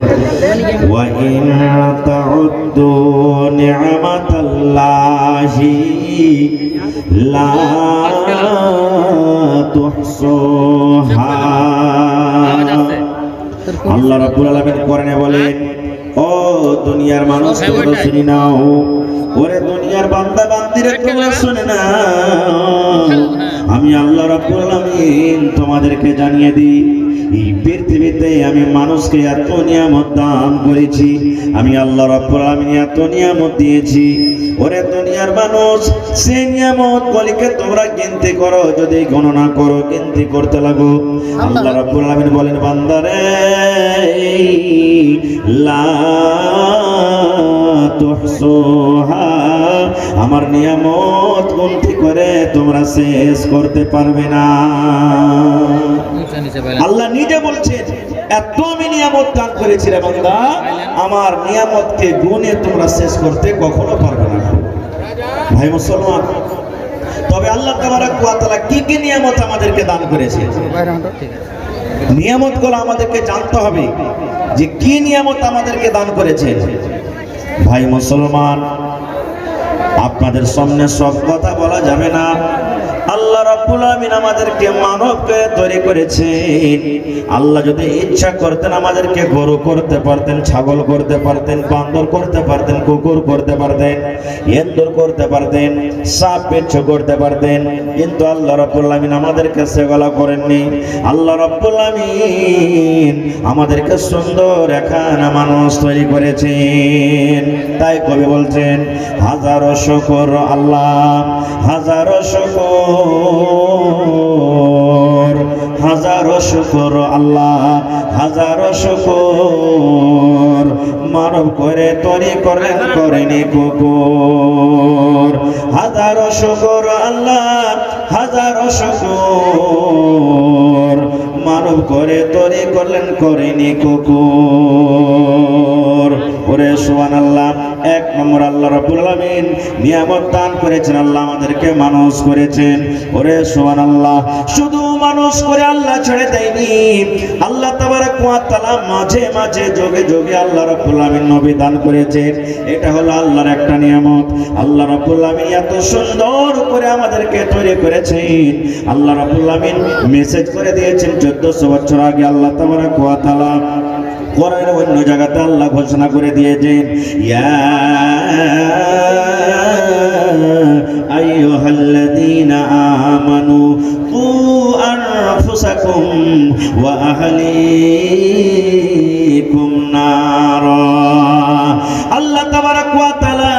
وإن تعدوا نعمة الله لا تحصوها। আল্লাহ রাব্বুল আলামিন কোরআনে বলেন, ও দুনিয়ার মানুষ তোমরা শুনে নাও, ওরে দুনিয়ার বান্দা বান্দিরা তোমরা শুনে নাও, আমি আল্লাহ রাব্বুল আলামিন তোমাদেরকে জানিয়ে দিই, এই পৃথিবীতে আমি মানুষকে এত নিয়ামত দান করেছি, আমি আল্লাহ রাব্বুল আলামিন এত নিয়ামত দিয়েছি। ওরে দুনিয়ার মানুষ, সেই নিয়ামত গুলিকে তোমরা গিনতি করো, যদি গণনা করো, গিনতি করতে লাগো, আল্লাহ রাব্বুল আলামিন বলেন, বান্দারে লা তুহসুহা, আমার নিয়ামত গিনতি করে তোমরা শেষ করতে পারবে না। আল্লাহ নিজে বলছেন, এত আমি নিয়ামত দান করেছি রে বান্দা, আমার নিয়ামতকে গুণে তোমরা শেষ করতে কখনো পারবে না। ভাই মুসলমান, তবে আল্লাহ তাবারক ওয়া তাআলা কি কি নিয়ামত আমাদেরকে দান করেছে, নিয়ামতগুলো আমাদেরকে জানতে হবে যে কি নিয়ামত আমাদেরকে দান করেছে। ভাই মুসলমান, আপনাদের সামনে সব কথা বলা যাবে না। আল্লাহ রাব্বুল আলামিন আমাদেরকে মানবকে তৈরি করেছেন। আল্লাহ যদি ইচ্ছা করতেন আমাদেরকে গরু করতে পারতেন, ছাগল করতে পারতেন, বান্দর করতে পারতেন, কুকুর করতে পারতেন, এন্দুর করতে পারতেন, সাপ বিচ্ছু করতে পারতেন, কিন্তু আল্লাহ রাব্বুল আলামিন আমাদেরকে সেগুলো করেননি। আল্লাহ রাব্বুল আলামিন আমাদেরকে সুন্দর একখানা মানুষ তৈরি করেছেন। তাই কবি বলছেন, হাজারো শুকর আল্লাহ, হাজারো শুকর, হাজারো শুকর আল্লাহ, হাজারো শুকর, মানব করে তৈরি করেন, করেনি কুকুর। হাজারো শুকর আল্লাহ, হাজারো শুকর, মানব করে তৈরি করলেন, করেনি কুকুর। ওরে সুবহানাল্লাহ, এক নম্বর আল্লাহ রাব্বুল আলামিন নিয়ামত দান করেছেন, আল্লাহ আমাদেরকে মানুষ করেছেন। ওরে সুবহানাল্লাহ, শুধু মানুষ করে আল্লাহ ছেড়ে দেয়নি, আল্লাহ তাবারক ওয়া তাআলা মাঝে মাঝে যোগে যোগে আল্লাহ রাব্বুল আলামিন নবী দান করেছেন। এটা হলো আল্লাহর একটা নিয়ামত। আল্লাহ রাব্বুল আলামিন এত সুন্দর করে আমাদেরকে তৈরি করেছেন। আল্লাহ রাব্বুল আলামিন মেসেজ করে দিয়েছেন 1400 বছর আগে। আল্লাহ তাবারক ওয়া তাআলা কোরআনের অন্য জায়গাতে আল্লাহ ঘোষণা করে দিয়েছেন, ইয়া আইয়ুহাল্লাযীনা আমানু কু আনফুসাকুম ওয়া আহলিকুম নারা। আল্লাহ তাবারক ওয়া তাআলা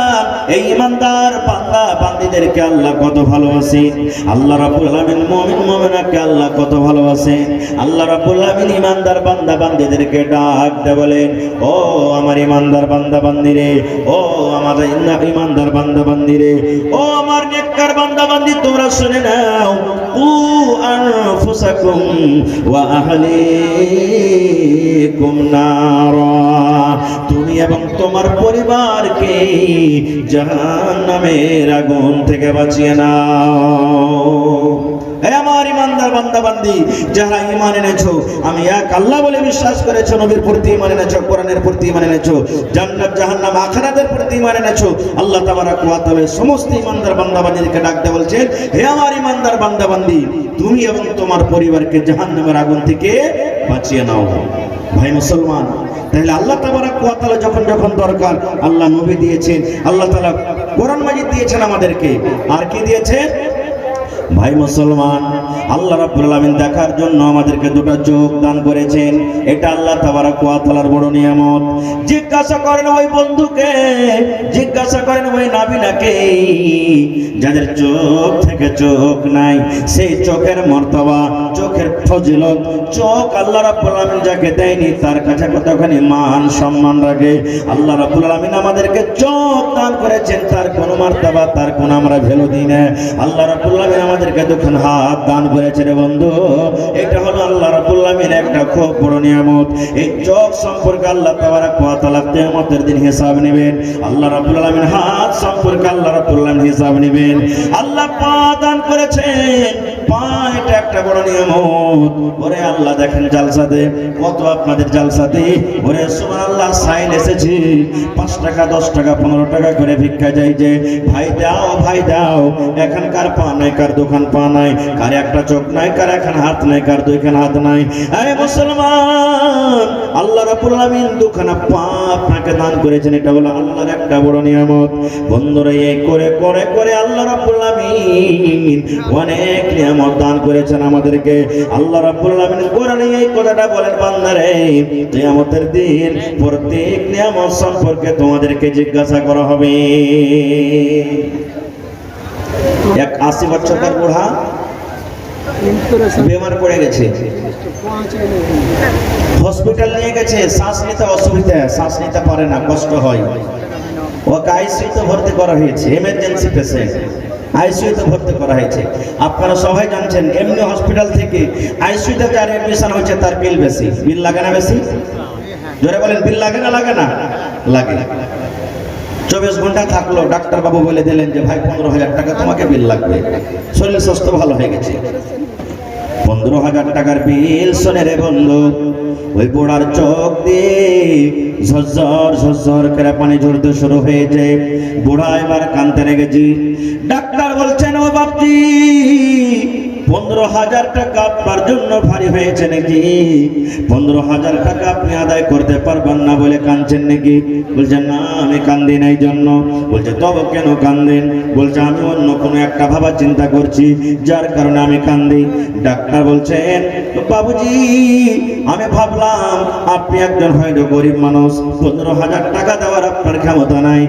এই ইমানদার বান্দা বান্দীদেরকে আল্লাহ কত ভালোবাসেন। আল্লাহ রাব্বুল আলামিন মুমিন মুমিনাকে আল্লাহ কত ভালোবাসেন। আল্লাহ রাব্বুল আলামিন ইমানদার বান্দা বান্দীদেরকে ডাক দিয়ে বলেন, ও আমার ইমানদার বান্দা বান্দীরে, ও আমার ইমানদার বান্দা বান্দীরে, ও আমার নেককার বান্দা বান্দী, তোমরা শুনে নাও, কু আনফুসাকুম ওয়া আহলিকুম নারা, তুমি এবং তোমার পরিবারকে জাহান্নামের আগুন থেকে বাঁচিয়ে নাও। হে আমার ইমানদার বান্দা বান্দি, যারা ঈমান এনেছো, আমি এক আল্লাহ বলে বিশ্বাস করেছো, নবীর প্রতি ঈমান এনেছো, কোরআনের প্রতি ঈমান এনেছো, জান্নাত জাহান্নাম আখিরাতের প্রতি ঈমান এনেছো, আল্লাহ তাবারক ওয়া তাআলা সমস্ত ঈমানদার বান্দা বান্দীদেরকে ডাকতে বলছেন, হে আমার ঈমানদার বান্দা বান্দি, তুমি এবং তোমার পরিবারকে জাহান্নামের আগুন থেকে বাঁচিয়ে নাও। ভাই মুসলমান, তাহলে আল্লাহ তাবারক ওয়া তাআলা যখন যখন দরকার আল্লাহ নবী দিয়েছেন, আল্লাহ তাআলা কোরআন মাজিদ দিয়েছেন আমাদেরকে, আর কি দিয়েছেন? ভাই মুসলমান, আল্লাহ রাব্বুল আলামিন দেখার জন্য আমাদেরকে দুটো চোখ দান করেছেন। এটা আল্লাহ তাবারক ওয়া তাআলার বড় নিয়ামত। জিজ্ঞাসা করেন ওই বন্ধুকে, জিজ্ঞাসা করেন ওই নাবিনাকে, যাদের চোখ থেকে চোখ নাই, সেই চোখের মর্তবা, চোখের ফজিলত, চোখ আল্লাহ রাব্বুল আলামিন যাকে দেয়নি তার কাছে কতখানি মান সম্মান রাখে। আল্লাহ রাব্বুল আলামিন আমাদেরকে চোখ দান করেছেন, তার কোন মর্তবা, তার কোন আমরা ভ্যালু দিই না। আল্লাহ রাব্বুল আলামিন আমাদেরকে দুখান হাত দান করেছে রে বন্ধু, এটা হলো আল্লাহ রাব্বুল আলামিন একটা খুব বড় নিয়ামত। এই চোখ সম্পর্কে আল্লাহ তাবারক ওয়া তাআলা কিয়ামতের দিন হিসাব নেবেন। আল্লাহ রাব্বুল আলামিন হাত সম্পর্কে আল্লাহ রাব্বুল আলামিন হিসাব নেবেন। আল্লাহ পা দান করেছেন, পা এটা একটা বড় নিয়ামত। ওরে আল্লাহ দেখেন জালসাতে কত আপনাদের জালসাতে ওরে সুবহানাল্লাহ সাইল এসেছে 5 টাকা 10 টাকা 15 টাকা করে ভিক্ষা যাই যে ভাই দাও এখানকার পা নাই, কার দোকান পা নাই, কার একটা চোখ নাই, কার এখন হাত নাই, কার দুইখান হাত নাই। এই মুসলমান, আল্লাহ রাব্বুল আলামিন দুখানা পা আপনাকে দান করেছেন, এটা হলো আল্লাহর একটা বড় নিয়ামত। বন্ধুরা এই করে করে করে আল্লাহ রাব্বুল আলামিন অনেক নিয়ামত দান করেছেন আমাদেরকে। আল্লাহ রাব্বুল আলামিন কোরআনে এই কথাটা বলেন, বান্দারে কিয়ামতের দিন প্রত্যেক নিয়ামত সম্পর্কে তোমাদেরকে জিজ্ঞাসা করা হবে। এক 80 বছরকার বুড়া বেমার পড়ে গেছে, হসপিটাল নিয়ে গেছে, শ্বাস নিতে অসুবিধা, শ্বাস নিতে পারে না, কষ্ট হয়। ওকে আইসিইউতে ভর্তি করা হয়েছে, এমার্জেন্সি পেশেন্ট, আইসিইউতে ভর্তি করা হয়েছে। আপনারা সবাই জানছেন এমনি হসপিটাল থেকে আইসিইউতে যার অ্যাডমিশন হয়েছে তার বিল বেশি। বিল লাগে না বেশি? জোরে বলেন, বিল লাগে না লাগে না? লাগে। 24 ঘন্টা থাকলো, ডাক্তার বাবু বলে দিলেন যে ভাই 15,000 টাকা তোমাকে বিল লাগবে, শরীর স্বাস্থ্য ভালো হয়ে গেছে। 15,000 টাকার বিল শুনে রে বন্ধু, ওই বুড়ার চোখ দিয়ে ঝরঝর ঝরঝর করে পানি ঝরতে শুরু হয়েছে। বুড়া এবার কাঁদতে লেগেছি। ডাক্তার বলছেন, ও বাপজি 15,000 টাকা আপনার জন্য ভারী হয়েছে নাকি? 15,000 টাকা আপনি আদায় করতে পারবেন না বলে কাঁদছেন নাকি? বলছেন না, আমি কান্দি নাই জন্য। বলছে তবে কেন কান্দেন? বলছে আমি অন্য কোনো একটা ভাবা চিন্তা করছি যার কারণে আমি কান্দি। ডাক্তার বলছেন, বাবুজি আমি ভাবলাম আপনি একজন হয়তো গরিব মানুষ, 15,000 টাকা দেওয়ার আপনার ক্ষমতা নাই।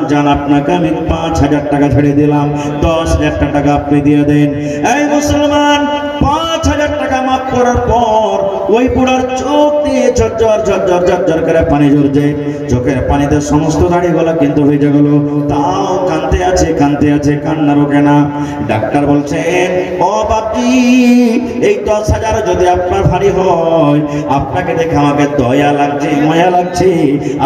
যান আপনাকে আমি 5,000 টাকা ছেড়ে দিলাম, 10,000 টাকা আপনি দিয়ে দেন। এই মুসলমান, 5,000 টাকা মাফ করার পর ওই বুড়ার চোখ দিয়ে ঝরঝর ঝরঝর ঝরঝর করে পানি ঝরছে। চোখের পানিতে সমস্ত দাড়িগুলো কিন্তু ভিজে গেল, তাও কাঁদতে আছে, কান্না রোকে না। ডাক্তার বলছেন, ও বাপজি এই 10,000 যদি আপনার ভারী হয়, আপনাকে দেখে আমাকে দয়া লাগছে, মায়া লাগছে,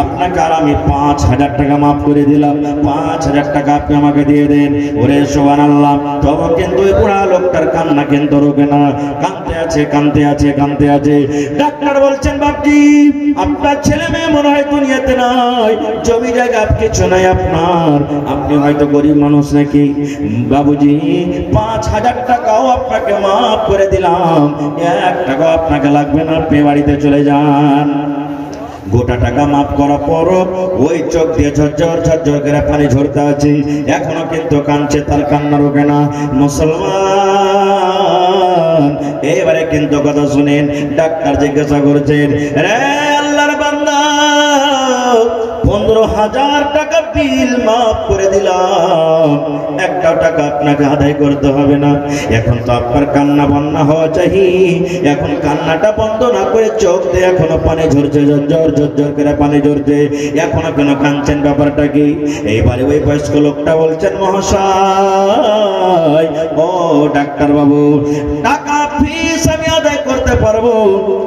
আপনাকে আর আমি 5,000 টাকা মাফ করে দিলাম, 5,000 টাকা আপনি আমাকে দিয়ে দেন। ওরে সুবহানাল্লাহ, তবে কিন্তু ওই বুড়া লোকটার কান্না কিন্তু রোকে না, কাঁদতে আছে। ডাক্তার বলছেন, বাপজি আপনার ছেলে মেয়ে মনে হয় দুনিয়াতে নাই, জমি জায়গা কিছু নাই আপনার, আপনি হয়তো গরিব মানুষ নাকি? বাবুজি 5,000 টাকাও আপনাকে মাফ করে দিলাম, 1 টাকাও আপনাকে লাগবে না, আপনি বাড়িতে চলে যান। গোটা টাকা মাফ করার পর ওই চোখ দিয়ে ঝরঝর ঝরঝর করে পানি ঝরতে আছে, এখনো কিন্তু কাঁদছে, তার কান্না রোকে না। মুসলমান, এবারে কিন্তু কথা শুনেন। ডাক্তার জিজ্ঞাসা করছেন, রে আল্লাহর বান্দা 15,000 টাকা বিল মাফ করে দিলাম, 1 টাকা আপনাকে আদায় করতে হবে না। এখন তো আপনার কান্না বন্যা হওয়া চাই, এখন কান্নাটা বন্ধ না করে চোখ দিয়ে এখনো পানি ঝরছে, ঝরঝর ঝরঝর করে পানি ঝরছে, এখনো কেন কাঁদছেন, ব্যাপারটা কি? এইবারে ওই বয়স্ক লোকটা বলছেন, মহাশয় ও ডাক্তার বাবু, টাকা ফিস আমি আদায় করতে পারবো,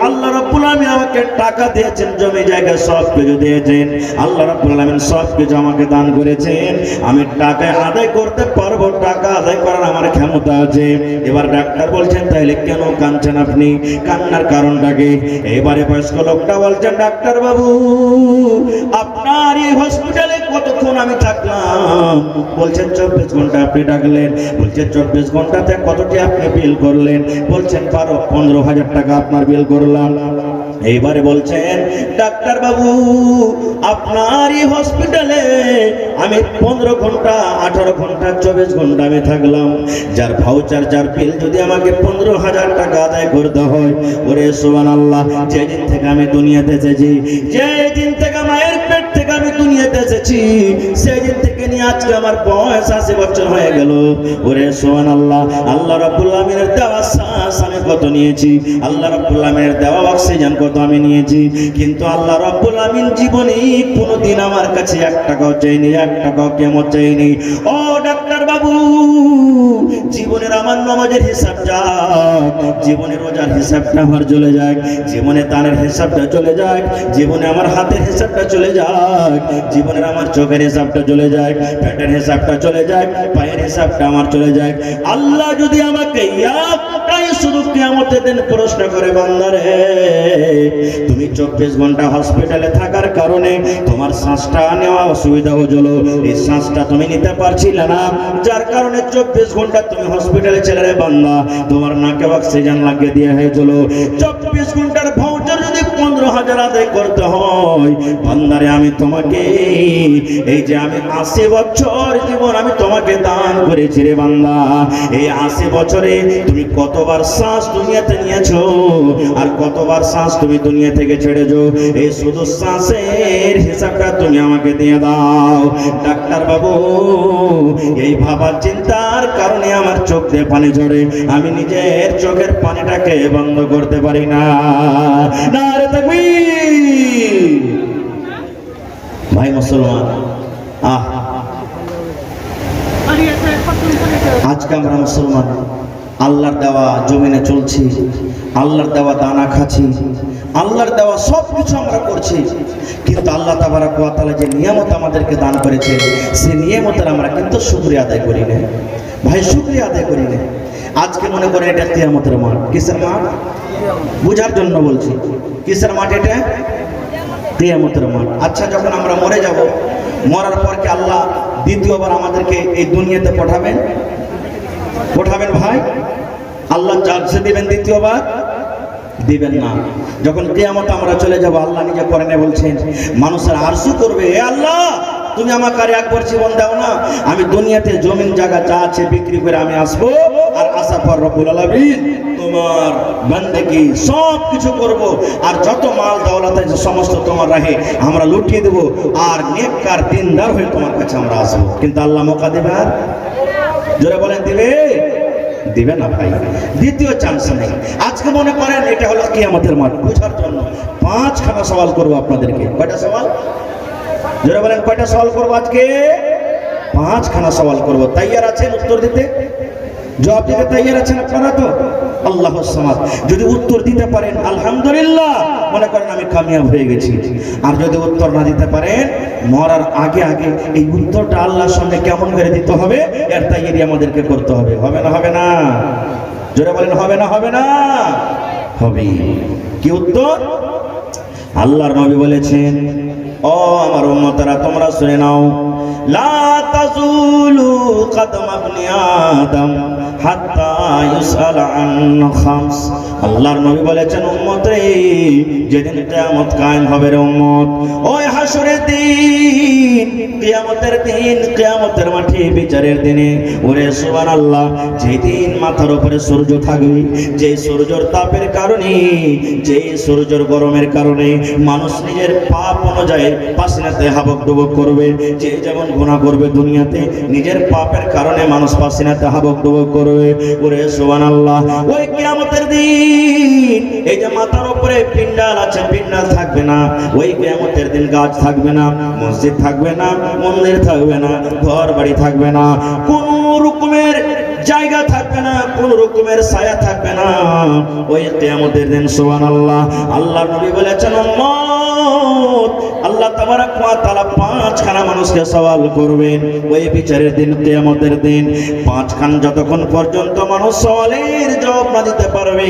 আল্লাহ রাব্বুল আলামিন আমাকে টাকা দিয়েছেন, জমি জায়গা সব কিছু দিয়েছেন, আল্লাহ রাব্বুল আলামিন সব কিছু আমাকে দান করেছেন, আমি টাকা আদায় করতে পারবো, টাকা আদায় করার আমার ক্ষমতা আছে। এবার ডাক্তার বলছেন, তাইলে কেন কাঁদছেন আপনি, কান্নার কারণটা কি? এবারে বয়স্ক লোকটা বলছেন, ডাক্তার বাবু আপনার এই হসপিটালে কতক্ষণ আমি থাকলাম? বলছেন 24 ঘন্টা আপনি ডাকলেন। বলছে 24 ঘন্টাতে কতটি আপনি বিল করলেন? বলছেন 15,000 টাকা আপনার বিল করলাম। এইবারে বলছেন, ডাক্তার বাবু আপনার এই হসপিটালে আমি 15 ঘন্টা 18 ঘন্টা 24 ঘন্টা আমি থাকলাম, যার ভাউচার যার বিল যদি আমাকে 15,000 টাকা আদায় করতে হয়, ওরে সুবহানাল্লাহ, যেদিন থেকে আমি দুনিয়াতে এসেছি, যেদিন থেকে মায়ের পেট থেকে আমি দুনিয়াতে এসেছি, সেদিন থেকে নিয়ে আজকে আমার বয়স 80 বছর হয়ে গেল। ওরে সুবহানাল্লাহ, আল্লাহ রাব্বুল আলামিনের দেওয়া শ্বাস আমি কত নিয়েছি, আল্লাহ রাব্বুল আলামিনের দেওয়া অক্সিজেন কত আমি নিয়েছি, কিন্তু আল্লাহ রাব্বুল আলামিন জীবনে কোনোদিন আমার কাছে 1 টাকাও চাইনি, 1 টাকাও কেমন চাইনি। ও ডাক্তার বাবু জীবনের আমার নামাজের হিসাব যাক, জীবনে রোজার হিসাবটা আমার চলে যাক, জীবনে দানের হিসাবটা চলে যাক, জীবনে আমার হাতের হিসাবটা চলে যাক, জীবনের আমার চোখের হিসাবটা চলে যাক, পেটের হিসাবটা চলে যাক, পায়ের হিসাবটা আমার চলে যাক। আল্লাহ যদি আমাকে একটাই শুধু কিয়ামতের দিন প্রশ্ন করে, বান্দারে তুমি 24 ঘন্টা হসপিটালে থাকার কারণে তোমার শ্বাসটা নেওয়া অসুবিধা হয়েছিল, এই শ্বাসটা তুমি নিতে পারছিলে না, যার কারণে 24 ঘন্টা তুমি হসপিটালে ছিলে রে বান্দা, তোমার নাকে অক্সিজেন লাগিয়ে দিয়ে হয়েছিল। 24 ঘন্টার ভাউচার যদি 15,000 আদায় করতে হয়, বান্দারে আমি তোমাকে এই যে আমি 80 বছর জীবন আমি তোমাকে দান করেছি রে বান্দা, এই 80 বছরে তুমি কতবার শ্বাস দুনিয়াতে নিয়েছো আর কতবার শ্বাস তুমি দুনিয়া থেকে ছেড়েছো, এই শুধু শ্বাসের হিসাবটা তুমি আমাকে দিয়ে দাও। ডাক্তার বাবু এই ভাবার চিন্তার কারণে আমার চোখ দিয়ে পানি ঝরে, আমি নিজের চোখের পানিটাকে বন্ধ করতে পারি না। নারে তাকবীর। ভাই মুসলমান, আজকে আমরা মুসলমান আল্লাহর দেওয়া জমিনে চলছি, আল্লাহর দেওয়া দানা খাচ্ছি, আল্লাহর দেওয়া সব কিছু আমরা করছি, কিন্তু আল্লাহ তাবারাক ওয়া তাআলা যে নিয়ামত আমাদেরকে দান করেছে সেই নিয়ামতের আমরা কিন্তু শুকরিয়া আদায় করি না। ভাই শুকরিয়া আদায় করি না। আজকে মনে করেন এটা কিয়ামতের মাঠ। কিসের মাঠ? বুঝার জন্য বলছি। কিসের মাঠ এটা? কিয়ামতের মাঠ। আচ্ছা, যখন আমরা মরে যাব, মরার পর কি আল্লাহ দ্বিতীয়বার আমাদেরকে এই দুনিয়াতে পাঠাবেন? পাঠাবেন ভাই? আল্লাহ চান্স দিবেন দ্বিতীয়বার? দিবেন না। যখন কিয়ামতে আমরা চলে যাব, আল্লাহ নিজে কোরআনে বলছেন, মানুষের আরজু করবে, এ আল্লাহ তুমি আমাকে আর একবার জীবন দাও না, আমি দুনিয়াতে জমিন জায়গা যা আছে বিক্রি করে আমি আসবো, আর আসার পর রব্বুল আলামিন তোমার বান্দাকে সব কিছু করব, আর যত মাল দৌলত আছে সমস্ত তোমার রাহে আমরা লুটিয়ে দেব, আর নেককার দিনদার হয়ে তোমার কাছে আমরা আসবো। কিন্তু আল্লাহ মৌকা দেবে? আর জোরে বলেন দিবে? দিবে না ভাই। দ্বিতীয় চান্স নেই। আজকে মনে করেন এটা হলো কিয়ামতের মাঠ। বুঝার জন্য 5খানা সওয়াল করব আপনাদেরকে। কয়টা সওয়াল? জোরে বলেন, কয়টা সওয়াল করব আজকে? 5খানা সওয়াল করব। তৈয়ার আছেন উত্তর দিতে? জবাব দিতে তৈয়ার আছেন আপনারা তো? আল্লাহুস সামাদ। যদি উত্তর দিতে পারেন আলহামদুলিল্লাহ, মনে করেন আমি কামিয়াব হয়ে গেছি। আর যদি উত্তর না দিতে পারেন, মরার আগে আগে এই উত্তরটা আল্লাহর সামনে কেমন করে দিতে হবে এর তৈয়ারি আমাদেরকে করতে হবে। হবে না? হবে না? জোরে বলেন, হবে না? হবে না? হবে। কি উত্তর? আল্লাহর নবী বলেছেন, ও আমার উম্মতরা তোমরা শুনে নাও, লা তাজুলু কদম ইবনে আদম হাত্তা ইউসআল আন খামস। আল্লাহর নবী বলেছেন, উম্মতে যেদিন কিয়ামত কায়েম হবে রে উম্মত, ওই হাসরের দিন, কিয়ামতের দিন, কিয়ামতের মাঠে বিচারের দিনে, ওরে সুবহানাল্লাহ, যেদিন মাথার উপরে সূর্য থাকবে, যে সূর্যের তাপের কারণে, যে সূর্যের গরমের কারণে মানুষ নিজের পাপ অনুযায়ী পাসিনাতে হাবক ডুবক করবে। যে যেমন গুনাহ করবে দুনিয়াতে, নিজের পাপের কারণে মানুষ পাসিনাতে হাবক ডুবক করবে। ওরে সুবহানাল্লাহ, ওই কিয়ামতের দিন এই যে মাথার উপরে পিণ্ডাল আছে, পিণ্ডাল থাকবে না। ওই কিয়ামতের দিন গাছ থাকবে না, মসজিদ থাকবে না, মন্দির থাকবে না, ঘর বাড়ি থাকবে না, কোন রকমের জায়গা থাকবে না, কোন রকমের ছায়া থাকবে না ওই কিয়ামতের দিন। সুবহানাল্লাহ। আল্লাহর নবী বলেছেন, উম্মত আল্লাহ তাবারাক ওয়া তাআলা 5খানা মানুষকে সওয়াল করবেন ওই বিচারের দিন, কিয়ামতের দিন। 5খান যতক্ষণ পর্যন্ত মানুষ সওয়ালের জবাব না দিতে পারবে,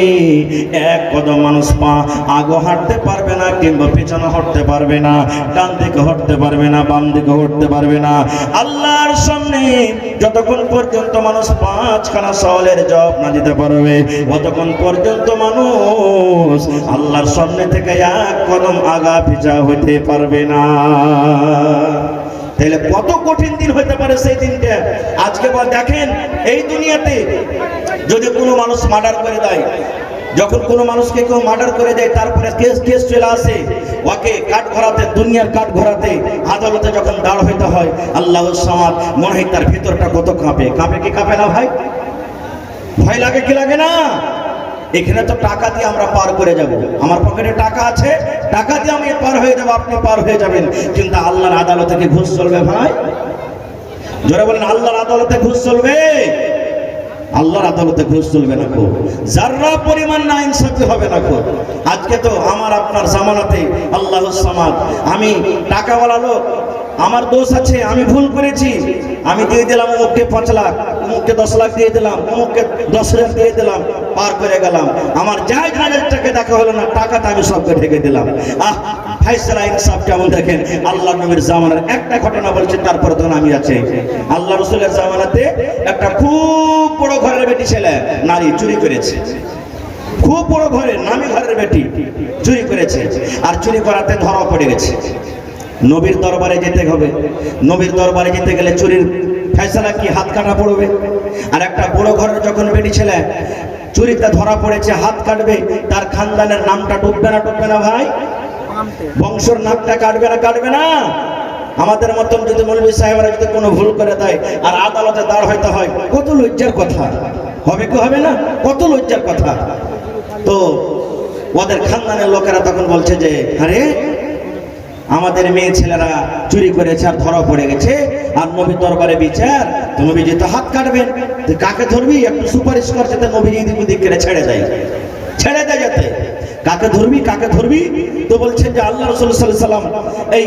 এক কদম মানুষ পা আগে হাঁটতে পারবে না, কিংবা পিছনে হাঁটতে পারবে না, ডান দিকে হাঁটতে পারবে না, বাম দিকে হাঁটতে পারবে না। আল্লাহর সামনে যতক্ষণ পর্যন্ত মানুষ 5খানা সওয়ালের জবাব না দিতে পারবে, ততক্ষণ পর্যন্ত মানুষ আল্লাহর সামনে থেকে এক কদম আগা পিছা হইতে পারবে না। তাহলে কত কঠিন দিন হইতে পারে সেই দিনটা। আজকে দেখেন, এই দুনিয়াতে যদি কোনো মানুষ মার্ডার করে দেয়, যখন কোনো মানুষকে কেউ মার্ডার করে দেয়, তারপরে কেস চলে আসে, ওকে কাঠ ঘোরাতে, দুনিয়ার কাঠ ঘোরাতে, আদালতে যখন দাঁড় হইতে হয়, আল্লাহুস সামাদ, মনে হয় তার ভিতরটা কত কাঁপে। কাঁপে কি কাঁপে না ভাই? ভয় লাগে কি লাগে না? এখানে তো টাকা দিয়ে আমরা পার করে যাব, আমার পকেটে টাকা আছে, টাকা দিয়ে আমি পার হয়ে যাব, আপনি পার হয়ে যাবেন। কিন্তু আল্লাহর আদালতে কি ঘুষ চলবে ভাই? জোরে বলেন, আল্লাহর আদালতে ঘুষ চলবে? আল্লাহর আদালতে ঘুষ চলবে না কো, যারা পরিমাণ না ইনসাফি হবে না কো। আজকে তো আমার আপনার জামানাতে আল্লাহুস সামাদ, আমি টাকাওয়ালা লোক, আমার দোষ আছে, আমি ভুল করেছি, আমি দিয়ে দিলাম অমুককে 5 লাখ, অমুককে 10 লাখ দিয়ে দিলাম, অমুককে 10,000 দিয়ে দিলাম, পার করে গেলাম, আমার যাই হাজারটাকে দেখা হলো না, টাকাটা আমি সবকে ঢেকে দিলাম। ফাইসালা ইনসাফ কেমন দেখেন। আল্লাহ নবীর জামানার একটা ঘটনা বলছে, তারপরে তখন আমি আছি। আল্লাহ রসুলের জামানাতে একটা খুব বড় ঘরের বেটি ছেলে নারী চুরি করেছে, খুব বড় ঘরের নামি ঘরের বেটি চুরি করেছে, আর চুরি করাতে ধরা পড়ে গেছে। নবীর দরবারে যেতে হবে, নবীর দরবারে যেতে গেলে চুরির ফয়সালা কি, হাত কাটা পড়বে। আর একটা বড় ঘরের যখন বেটি ছেলে চুরিতে ধরা পড়েছে, হাত কাটবে, তার খানদানের নামটা ডুববে না, ডুববে না ভাই? বংশের নাকটা কাটবে না, কাটবে না? আমাদের মতন যদি মৌলভী সাহেবরা যদি কোনো ভুল করে দেয় আর আদালতে দাঁড় হইতে হয়, কত লজ্জার কথা হবে, কি হবে না? কত লজ্জার কথা। তো ওদের খানদানের লোকেরা তখন বলছে যে, আরে আমাদের মেয়ে ছেলেরা চুরি করেছে আর ধরা পড়ে গেছে, আর নবীর দরবারে বিচার, তো নবীজি তো হাত কাটবেন, তুই কাকে ধরবি? একটু সুপারিশ কর যাতে নবীজি এদিক ওদিক করে ছেড়ে দেয়, ছেড়ে দেয় যাতে। কাকে ধরবি, কাকে ধরবি? তো বলছেন যে আল্লাহ রাসূল সাল্লাল্লাহু আলাইহি সাল্লাম এই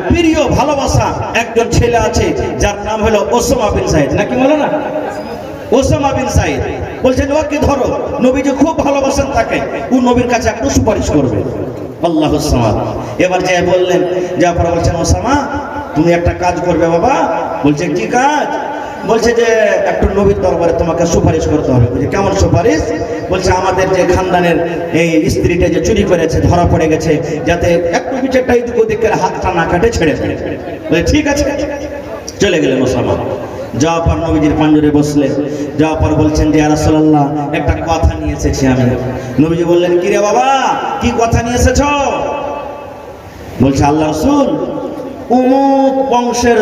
প্রিয় ভালোবাসা একজন ছেলে আছে, যার নাম হলো ওসামা বিন সাইদ, নাকি বলে না? ওসামা বিন সাইদ বলছেন ওকে ধরো, নবীজি খুব ভালোবাসেন তাকে, ও নবীর কাছে একটু সুপারিশ করবে। আল্লাহুস সামাদ। এবার যে বললেন, জাফর বলছেন ওসামা তুমি একটা কাজ করবে বাবা। বলছে কি কাজ? বলছে যে একটু নবীর দরবারে তোমাকে সুপারিশ করতে হবে। বলছে কেমন সুপারিশ? বলছে আমাদের যে খানদানের এই স্ত্রীটা যে চুরি করেছে ধরা পড়ে গেছে, যাতে একটু বিচারটা এদিক ওদিক করে হাতটা না কাটে ছেড়ে দেয়। বলে ঠিক আছে। চলে গেলেন ওসামা। যাওয়ার পর নবীজির পাঞ্জরে বসলেন। যাওয়ার পর বলছেন যে ইয়া রাসূলুল্লাহ একটা কথা নিয়ে এসেছি আমি। নবীজি বললেন কি রে বাবা, কি কথা নিয়ে এসেছ? বলছে আল্লাহ রাসূল অমুক বংশের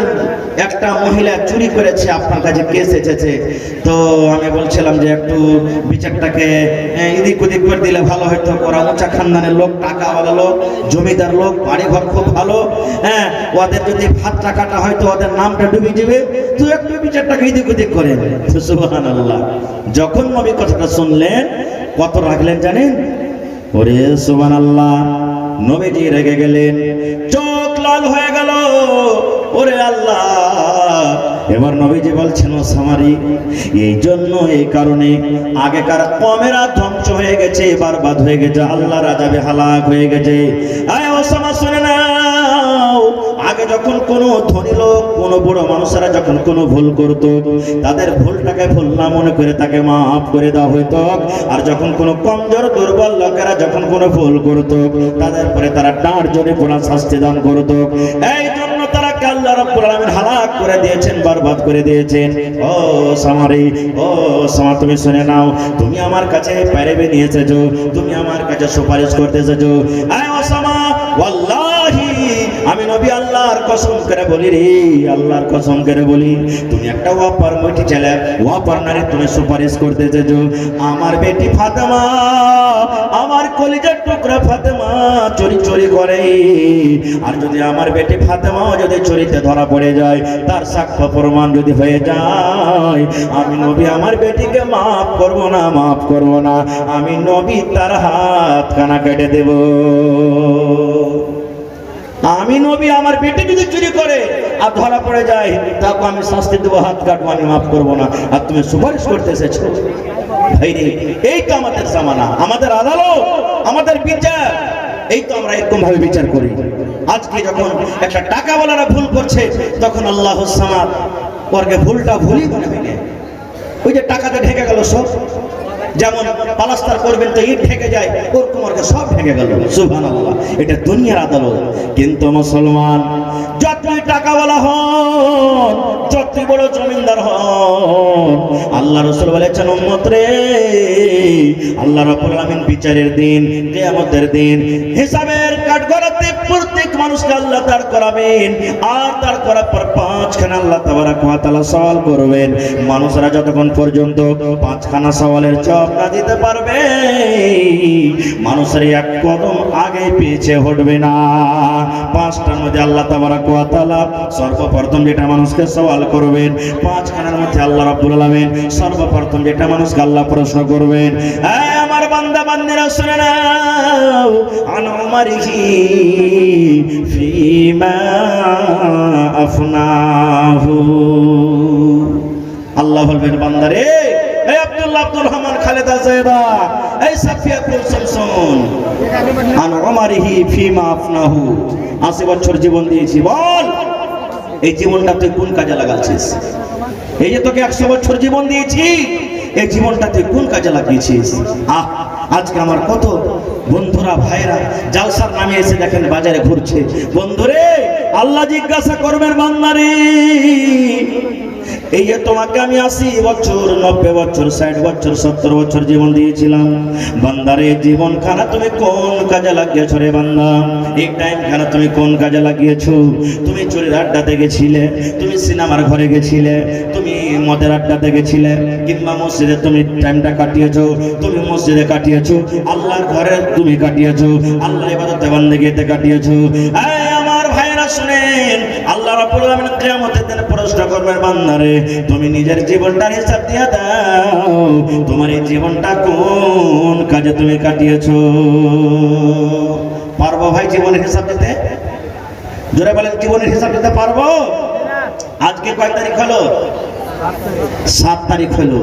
একটা মহিলা চুরি করেছে, আপনার কাছে কেস এসেছে। তো আমি বলছিলাম যে একটু বিচারটাকে এদিক ওদিক করে দিলে ভালো হতো। ওরা উঁচা খানদানের লোক, টাকাওয়ালা লোক, জমিদার লোক, বাড়ি ঘর খুব ভালো, হ্যাঁ, ওদের যদি হাতটা কাটা হয়তো ওদের নামটা ডুবে যাবে, তো একটু বিচারটাকে এদিক ওদিক করে। সুবহানাল্লাহ। যখন নবী কথাটা শুনলেন কত রাখলেন জানেন? ওরে সুবহানাল্লাহ। নবীজি রেগে গেলেন, চোখ লাল হয়ে গেল। ওরে আল্লাহ। এবার নবীজি বলছেন ওসামারি, এই জন্য এই কারণে আগেকার কমেরা ধ্বংস হয়ে গেছে, বরবাদ হয়ে গেছে, আল্লাহ রাজাবে হালাক হয়ে গেছে। আয় ওসামা শুনে নাও, আগে যখন কোনো ধনী লোক, কোনো বড় মানুষেরা যখন কোনো ভুল করত, তাদের ভুলটাকে ভুল না মনে করে তাকে মাফ করে দেওয়া হইতো। আর যখন কোনো কমজোর দুর্বল লোকেরা যখন কোনো ভুল করত, তাদের পরে তারা ডাঁট জোরে পোড়া শাস্তি দান করত। এই জন্য তারা আল্লাহ রাব্বুল আলামিন হালাক করে দিয়েছেন, বরবাদ করে দিয়েছেন। ও সামারি, ও সামা, তুমি শুনে নাও, তুমি আমার কাছে পাইরেবে নিয়ে এসেছো, তুমি আমার কাছে সুপারিশ করতে এসেছো। আয় ওসামা, ওয়াল্লাহি আমি নবী আল্লাহর কসম করে বলি রে, আল্লাহর কসম করে বলি, তুমি একটা ওয়াপার মইটি ছেলে, ওয়াপার নারী, তুমি সুপারিশ করতে এসেছো। আমার বেটি ফাতেমা, আমার কলিজার টুকরা ফাতেমা চুরি চুরি করে। আর যদি আমার বেটি ফাতেমাও যদি চুরিতে ধরা পড়ে যায়, তার সাক্ষ্য প্রমাণ যদি হয়ে যায়, আমি নবী আমার বেটিকে মাফ করব না, মাফ করব না। আমি নবী তার হাত কানা কেটে দেব। আমি নবী আমার বেটি যদি চুরি করে আর ধরা পড়ে যায়, তাকে আমি শাস্তি দেবো, হাত কাটবো, আমি মাফ করবো না। আর তুমি সুপারিশ করতে এসেছো। ভাই রে, এই তো আমাদের জামানা, আমাদের আদালত, আমাদের বিচার, এই তো আমরা এরকম ভাবে বিচার করি। আজকে যখন একটা টাকাওয়ালারা ভুল করছে, তখন আল্লাহুস সামাদ ওরকে ভুলটা ভুলই মনে হয় না। ওই যে টাকাতে ঢেকে গেল সব, যেমন পালাস্তার করবেন তো ইট ঢেকে যায়, ওরকম ওরকে সব ঢেকে গেল। সুবহানাল্লাহ। এটা দুনিয়ার আদালত। কিন্তু মুসলমান যতই টাকাওয়ালা হন, যতই বড় জমিদার হন, আল্লাহ রাসূল বলেছেন উম্মত রে, আল্লাহ রাব্বুল আলামিন বিচারের দিন, কিয়ামতের দিন, হিসাবের কাঠগড়াতে প্রত্যেক মানুষকে আল্লাহ দাঁড় করাবেন, আর দাঁড় করার পর পাঁচখানা আল্লাহ তাবারাক ওয়া তাআলা সওয়াল করবেন। মানুষরা যতক্ষণ পর্যন্ত পাঁচখানা সওয়ালের জবাব না দিতে পারবে, মানুষের এক কদম আগে পিছিয়ে হটবে না। পাঁচটার মধ্যে আল্লাহ তাবারাক ওয়া তাআলা সর্বপ্রথম যেটা মানুষকে সওয়াল করবেন, পাঁচখানার মধ্যে আল্লাহ রাব্বুল আলামিন সর্বপ্রথম যেটা মানুষকে আল্লাহ প্রশ্ন করবেন, এই আমার বান্দা বান্দিরা শুনে নাও, আন উমারিহি ফিমা আফনাহু। আল্লাহ বলবেন, বান্দারে, এই আব্দুল্লাহ, আব্দুর রহমান, খালেদা, জয়দা, এই সাফিয়াতুল শামসুন, আন উমারিহি ফিমা আফনাহু, 80 বছর জীবন দিয়েছি, বল এই জীবনটা তুই কোন কাজে লাগাচ্ছিস? এই যে তোকে 100 বছর জীবন দিয়েছি, এই জীবনটা তুই কোন কাজে লাগিয়েছিস? আজকে আমার কত বন্ধুরা, ভাইরা জালসার নামে এসে দেখেন বাজারে ঘুরছে। বন্ধুরে, আল্লাহ জিজ্ঞাসা করবেন, বান্দারে, এই যে তোমাকে আমি 80 বছর, 90 বছর, 60 বছর, 70 বছর জীবন দিয়েছিলাম, বান্দারে জীবন খানা তুমি কোন কাজে লাগিয়েছো রে বান্দা? এই টাইম খানা তুমি কোন কাজে লাগিয়েছো? তুমি চুরির আড্ডাতে গেছিলে, তুমি সিনেমার ঘরে গেছিলে, তুমি মদের আড্ডাতে গেছিলে, কিংবা মসজিদে তুমি টাইমটা কাটিয়েছো, তুমি মসজিদে কাটিয়েছো, আল্লাহর ঘরে তুমি কাটিয়েছো, আল্লাহর ইবাদতে বান্দেগিতে কাটিয়েছো। এই আমার ভাইরা শুনেন, আল্লাহ রাব্বুল আলামিন কিয়ামতের দিনে প্রশ্ন করবেন, বান্দারে তুমি নিজের জীবনটার হিসাব দিয়ে দাও, তোমার এই জীবনটা কোন কাজে তুমি কাটিয়েছো? পারবো ভাই জীবনের হিসাব দিতে? জোরে বলেন, জীবনের হিসাব দিতে পারবো? আজকে কয় তারিখ হলো? 7 তারিখ হলো।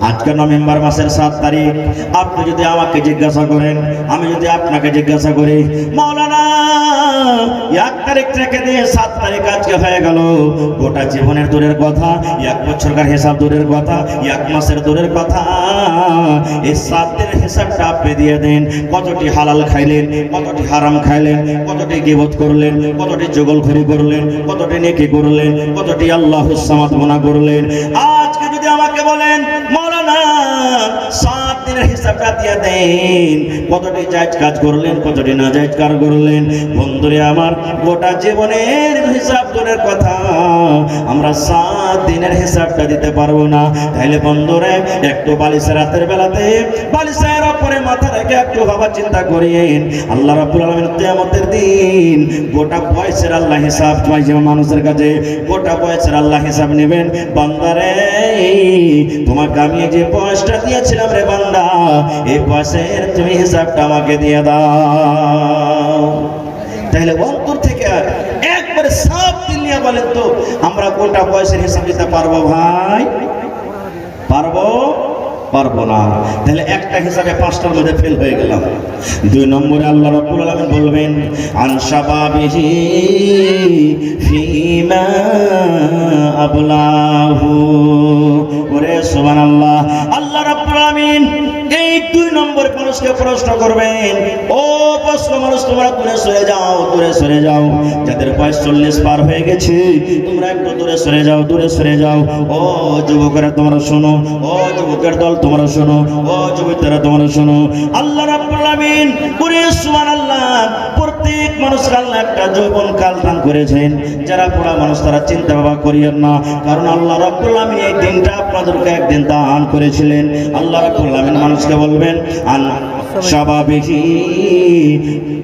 আজকে নভেম্বর মাসের 7 তারিখ। আপনি যদি আমাকে জিজ্ঞাসা করেন, আমি যদি আপনাকে জিজ্ঞাসা করি, মাওলানা 1 তারিখ থেকে দিয়ে 7 তারিখ আজকে হয়ে গেল, গোটা জীবনের দূরের কথা, 1 বছরকার হিসাব দূরের কথা, 1 মাসের দূরের কথা, এই 7 দিনের হিসাবটা আপনি দিয়ে দেন। কতটি হালাল খাইলেন, কতটি হারাম খাইলেন, কতটি গীবত করলেন, কতটি জগলখড়ি করলেন, কতটি নেকি করলেন, কতটি আল্লাহুস সামাদ গুনাহ করলেন। আজকে যদি আমাকে বলেন, মাওলানা 7 দিনের হিসাবটা দিয়ে দেন, কতটি জায়েজ কাজ করলেন, কতটি নাজায়েজ কাজ করলেন, বন্ধুরে আমার গোটা জীবনের হিসাব দূরের কথা, আমরা 7 দিনের হিসাবটা দিতে পারবো না। তাহলে বন্ধুরে, একটু বালিশের রাতের বেলাতে বালিশের উপরে মাথা রেখে একটু ভাবা চিন্তা করিয়েন, আল্লাহ রাব্বুল আলামিন কিয়ামতের দিন গোটা বয়সের আল্লাহ হিসাব চাইবে মানুষের কাছে, গোটা বয়সের আল্লাহ হিসাব নেবেন। বান্দারে, তোমাকে আমি যে বয়সটা দিয়েছিলাম রে বান্দা, এই বয়সের তুমি হিসাবটা আমাকে দিয়ে দাও। তাহলে অন্তর থেকে একবারে সাফ দিল নিয়ে বলেন তো, আমরা গোটা বয়সের হিসাব দিতে পারবো ভাই? পারবো? পারবো না। তাহলে একটা হিসাবে 5টার মধ্যে ফেল হয়ে গেলাম। 2 নম্বরে আল্লাহ রাব্বুল আলামিন বলবেন, আন শাবাবিহি ফিমা আবলাহু। ওরে সুবহানাল্লাহ, আল্লাহ রাব্বুল আলামিন এই 2 নম্বর মানুষকে প্রশ্ন করবেন, ও প্রশ্ন মানুষ, তোমরা দূরে সরে যাও, দূরে সরে যাও, যাদের বয়স 40 পার হয়ে গেছে তোমরা একটু দূরে সরে যাও, দূরে সরে যাও। ও যুবকেরা তোমরা শোনো, ও যুবকের দল তোমরা শোনো, ও যুবতীরা তোমরা শোনো। আল্লাহ রাব্বুল আলামিন পুরো সুবহানাল্লাহ, প্রত্যেক মানুষকে আল্লাহ একটা যৌবন কাল দান করেছেন। যারা পুরা মানুষ তারা চিন্তা ভাবনা করিয়েন না, কারণ আল্লাহ রাব্বুল আলামিন এই দিনটা আপনাদেরকে একদিন দান করেছিলেন। আল্লাহ রাব্বুল আলামিন মানুষকে বলবেন, আন শাবাবিহি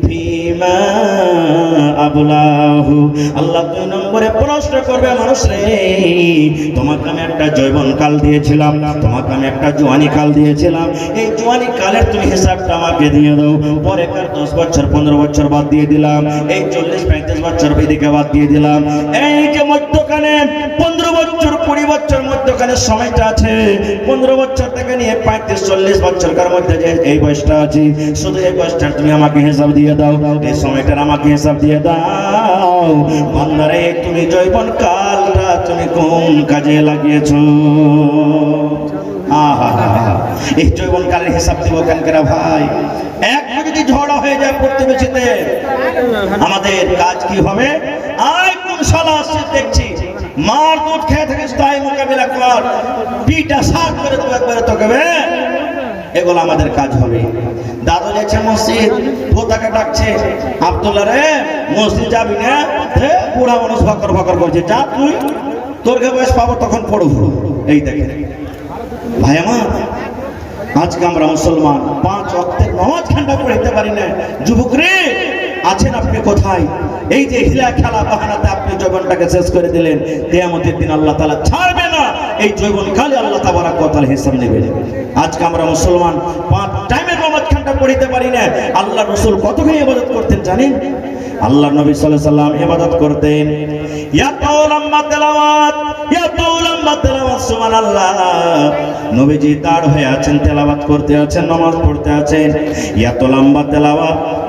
ফিমা আবলাহু। আল্লাহ 2 নম্বরে প্রশ্ন করবে, মানুষ রে, তোমাকে আমি একটা যৌবন কাল দিয়েছিলাম, তোমাকে আমি একটা জওয়ানি কাল দিয়েছিলাম, এই জওয়ানি কালের তুমি হিসাবটা আমাকে দিয়ে দাও। পরেকার 10 বছর 15 বছর বাদ দিয়ে দিলাম, এই 40-35 বছর এদিকে বাদ দিয়ে দিলাম, এই যে মধ্যখানে 15 বছর 20 বছর মধ্যখানে সময়টা আছে, 15 বছর থেকে নিয়ে 35-40 বছরকার মধ্যে যে এই বয়সটা আছে, শুধু এই বয়সটার তুমি আমাকে হিসাব দিয়ে দাও, এই সময়টার আমাকে হিসাব দিয়ে দাও। বান্দারে, তুমি যৌবন কালটা তুমি কোন কাজে লাগিয়েছো? আহা, এই যৌবন কালের হিসাব দিব কেন কেনা ভাই? একটু যদি ঝড় হয়ে যায় প্রতিবেশীতে, আমাদের কাজ কি হবে? আয় কোন শালা আসছে দেখছি, মার দুধ খেয়ে থাকিস, তাই মোকাবিলা কর, পিটা সাত করে তো একবারে তোকে, এগুলো আমাদের কাজ হবে। দাদু যাচ্ছে মসজিদ, ও তাকে ডাকছে, আব্দুল্লাহ রে মসজিদ যাবি না? বুড়া মানুষ ফকর ফকর করছে, যা তুই, তোর বয়স পাবো তখন পড়বো। এই দেখে ভাই আমার, আজকে আমরা মুসলমান 5 ওয়াক্তের নামাজ ঘন্টা পড়তে পারি না। যুবক রে, আছেন আপনি কোথায়? এই যে হিলা খেলা বাহানাতে আপনি জীবনটাকে শেষ করে দিলেন, কিয়ামতের দিন আল্লাহ তাআলা ছাড়বে না, এই জীবন কালে আল্লাহ তাবারক ওয়া তাআলা হিসাব নেবেন। আজকে আমরা মুসলমান 5 টাইমের নামাজ ঘন্টা পড়তে পারি না। আল্লাহ রাসূল কতখানি ইবাদত করতেন জানেন? আল্লাহ নবী সাল্লাল্লাহু আলাইহি সাল্লাম ইবাদত করতেন, এত লম্বা তেলাওয়াত, এত লম্বা তেলাওয়াত, সুবহানাল্লাহ। নবীজি দাঁড় হয়ে আছেন, তেলাওয়াত করতে আছেন, নামাজ পড়তে আছেন, এত লম্বা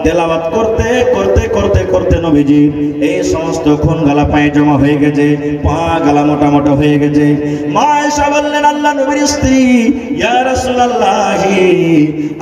তেলাওয়াত করতে করতে করতে করতে নবীজি এই সমস্ত খুন গালা পায়ে জমা হয়ে গেছে, পা গালা মোটা মোটা হয়ে গেছে। মা আয়েশা বললেন, আল্লাহ নবীর স্ত্রী, ইয়া রাসূলুল্লাহ,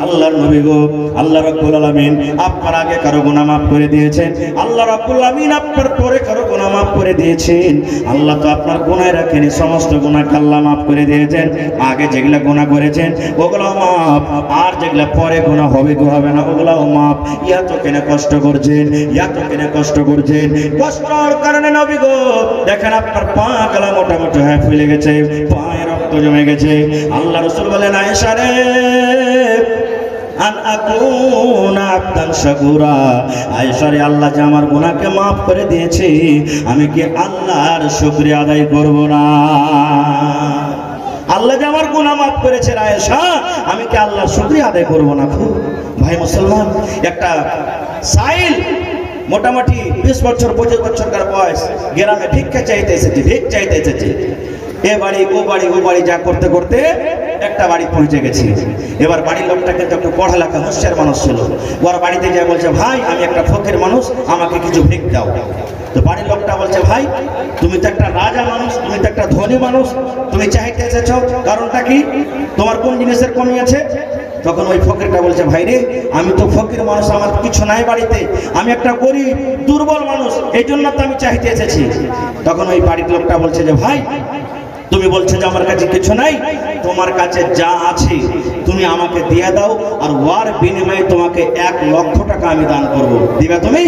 আল্লাহর নবী গো, আল্লাহ রাব্বুল আলামিন আপনার আগে কারো গুনাহ মাফ করে দিয়েছেন, আল্লাহ রাব্বুল আলামিন আপনার পরে কারো গুনাহ মাফ করে দিয়েছেন। আল্লাহ তো আপনার গুনাহ রাখেনি, সমস্ত গুনাহ আল্লাহ মাফ করে দিয়েছেন। আগে যেগুলা গুনাহ করেছেন ওগুলো মাফ, আর যেগুলা পরে গুনাহ হবে কি হবে না ওগুলাও মাফ। এত কেন কষ্ট করছেন, এত কেন কষ্ট করছেন? কষ্টর কারণে নবী গো দেখেন আপনার পা গালা মোটা মোটা হয়ে ফুলে গেছে, পায়ে রক্ত জমে গেছে। আল্লাহ রাসূল বলেন, আয়েশা রে, আন আকুনা আবদান শাকুরা, আয়েশা রে, আল্লাহ যে আমার গুনাহকে মাফ করে দিয়েছে, আমি কি আল্লাহর শুকরিয়া আদায় করব না? আল্লাহ যে আমার গুনাহ মাফ করেছে আয়েশা, আমি কি আল্লাহর শুকরিয়া আদায় করব না? খুব ভাই মুসলমান, একটা সাইল মোটামুটি 20 বছর 25 বছরকার বয়স, গ্রামে ভিক্ষা চাইতে এসেছে, ভিক চাইতে এসেছে। এ বাড়ি ও বাড়ি ও বাড়ি যা করতে করতে একটা বাড়ি পৌঁছে গেছি। এবার বাড়ির লোকটা কিন্তু একটু পড়ালেখা হুঁশিয়ার মানুষ ছিল। ওর বাড়িতে যা বলছে, ভাই আমি একটা ফকির মানুষ, আমাকে কিছু ভিক দাও। তো বাড়ির লোকটা বলছে, ভাই তুমি তো একটা রাজা মানুষ, তুমি তো একটা ধনী মানুষ, তুমি চাইতে এসেছো, কারণটা কি? তোমার কোন জিনিসের কমি আছে? তখন ওই ফকিরটা বলছে, ভাই রে, আমি তো ফকির মানুষ, আমার কিছু নাই বাড়িতে, আমি একটা গরিব দুর্বল মানুষ, এই জন্য তো আমি চাইতে এসেছি। তখন ওই বাড়ির লোকটা বলছে যে, ভাই তুমি বলছো যে আমার কাছে কিছু নাই, তোমার কাছে যা আছে তুমি আমাকে দিয়ে দাও, আর ওর বিনিময়ে তোমাকে 1 লক্ষ টাকা আমি দান করব, দিবে তুমি?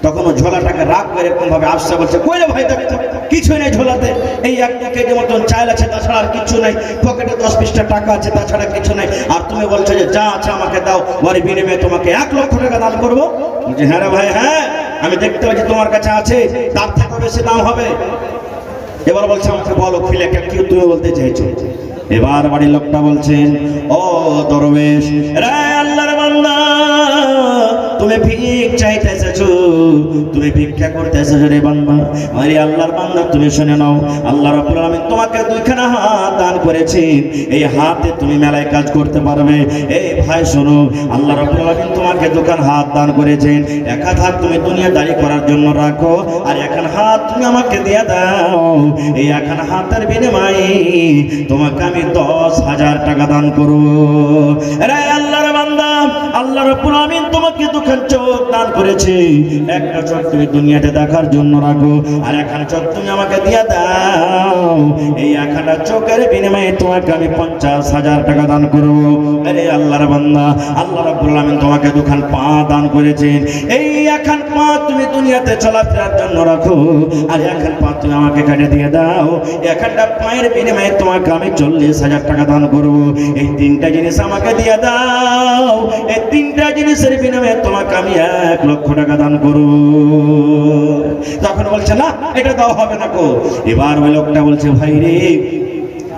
তখন ও ঝোলাটাকে রাগ করে এরকম ভাবে আসছে, বলছে, কই রে ভাই, দেখো কিছুই নেই ঝোলাতে, এই 1 কেজি মতন চাল আছে, তাছাড়া আর কিছু নাই, পকেটে 10-20টা টাকা আছে, তাছাড়া কিছু নাই, আর তুমি বলছো যে যা আছে আমাকে দাও, ওর বিনিময়ে তোমাকে 1 লক্ষ টাকা দান করবো? বলছে, হ্যাঁ রে ভাই, হ্যাঁ, আমি দেখতে পাচ্ছি তোমার কাছে আছে, তার থেকে বেশি দাম হবে। এবার বলছে, আমাকে বলো খুলে কি তুমি বলতে চাইছো? এবার বাড়ির লোকটা বলছেন, ও দরবেশ রে, আল্লাহর বান্দা, তুমি ভিক চাইতে এসেছো, তুমি ভিক্ষা করতে এসেছো রে বান্দা। আরে আল্লাহর বান্দা, তুমি শুনে নাও, আল্লাহ রাব্বুল আলামিন তোমাকে 2খানা হাত দান করেছেন, এই হাতে তুমি মেলায় কাজ করতে পারবে। এই ভাই শোনো, আল্লাহ রাব্বুল আলামিন তোমাকে 2খানা হাত দান করেছেন, 1 হাত তুমি দুনিয়াদারি করার জন্য রাখো, আর 1 হাত তুমি আমাকে দিয়ে দাও, এই 1 হাতের বিনিময়ে তোমাকে আমি 10,000 টাকা দান করব। রে আল্লাহর বান্দা, আল্লাহ রাব্বুল আলামিন তোমাকে 2খানা চোখ দান করেছে, 1টা চোখ তুমি দুনিয়াতে দেখার জন্য রাখো, আর 1খানা চোখ তুমি আমাকে দিয়ে দাও, এই 1খানা চোখের বিনিময়ে তোমাকে আমি 50,000 টাকা দান করব। আরে আল্লাহর বান্দা, আল্লাহ রাব্বুল আলামিন তোমাকে 2খানা পা দান করেছেন, এই 1খানা পা তুমি দুনিয়াতে চলাফেরার জন্য রাখো, আর 1খানা পা তুমি আমাকে কেটে দিয়ে দাও, 1খানা পায়ের বিনিময়ে তোমাকে আমি 40,000 টাকা দান করব। এই 3টা জিনিস আমাকে দিয়ে দাও, এই 3টা জিনিসের বিনিময়ে তোমাকে আমি 1 লক্ষ টাকা দান করব। তখন বলছে, না, এটা দাও হবে না কো। এবার ওই লোকটা বলছে, ভাই রে,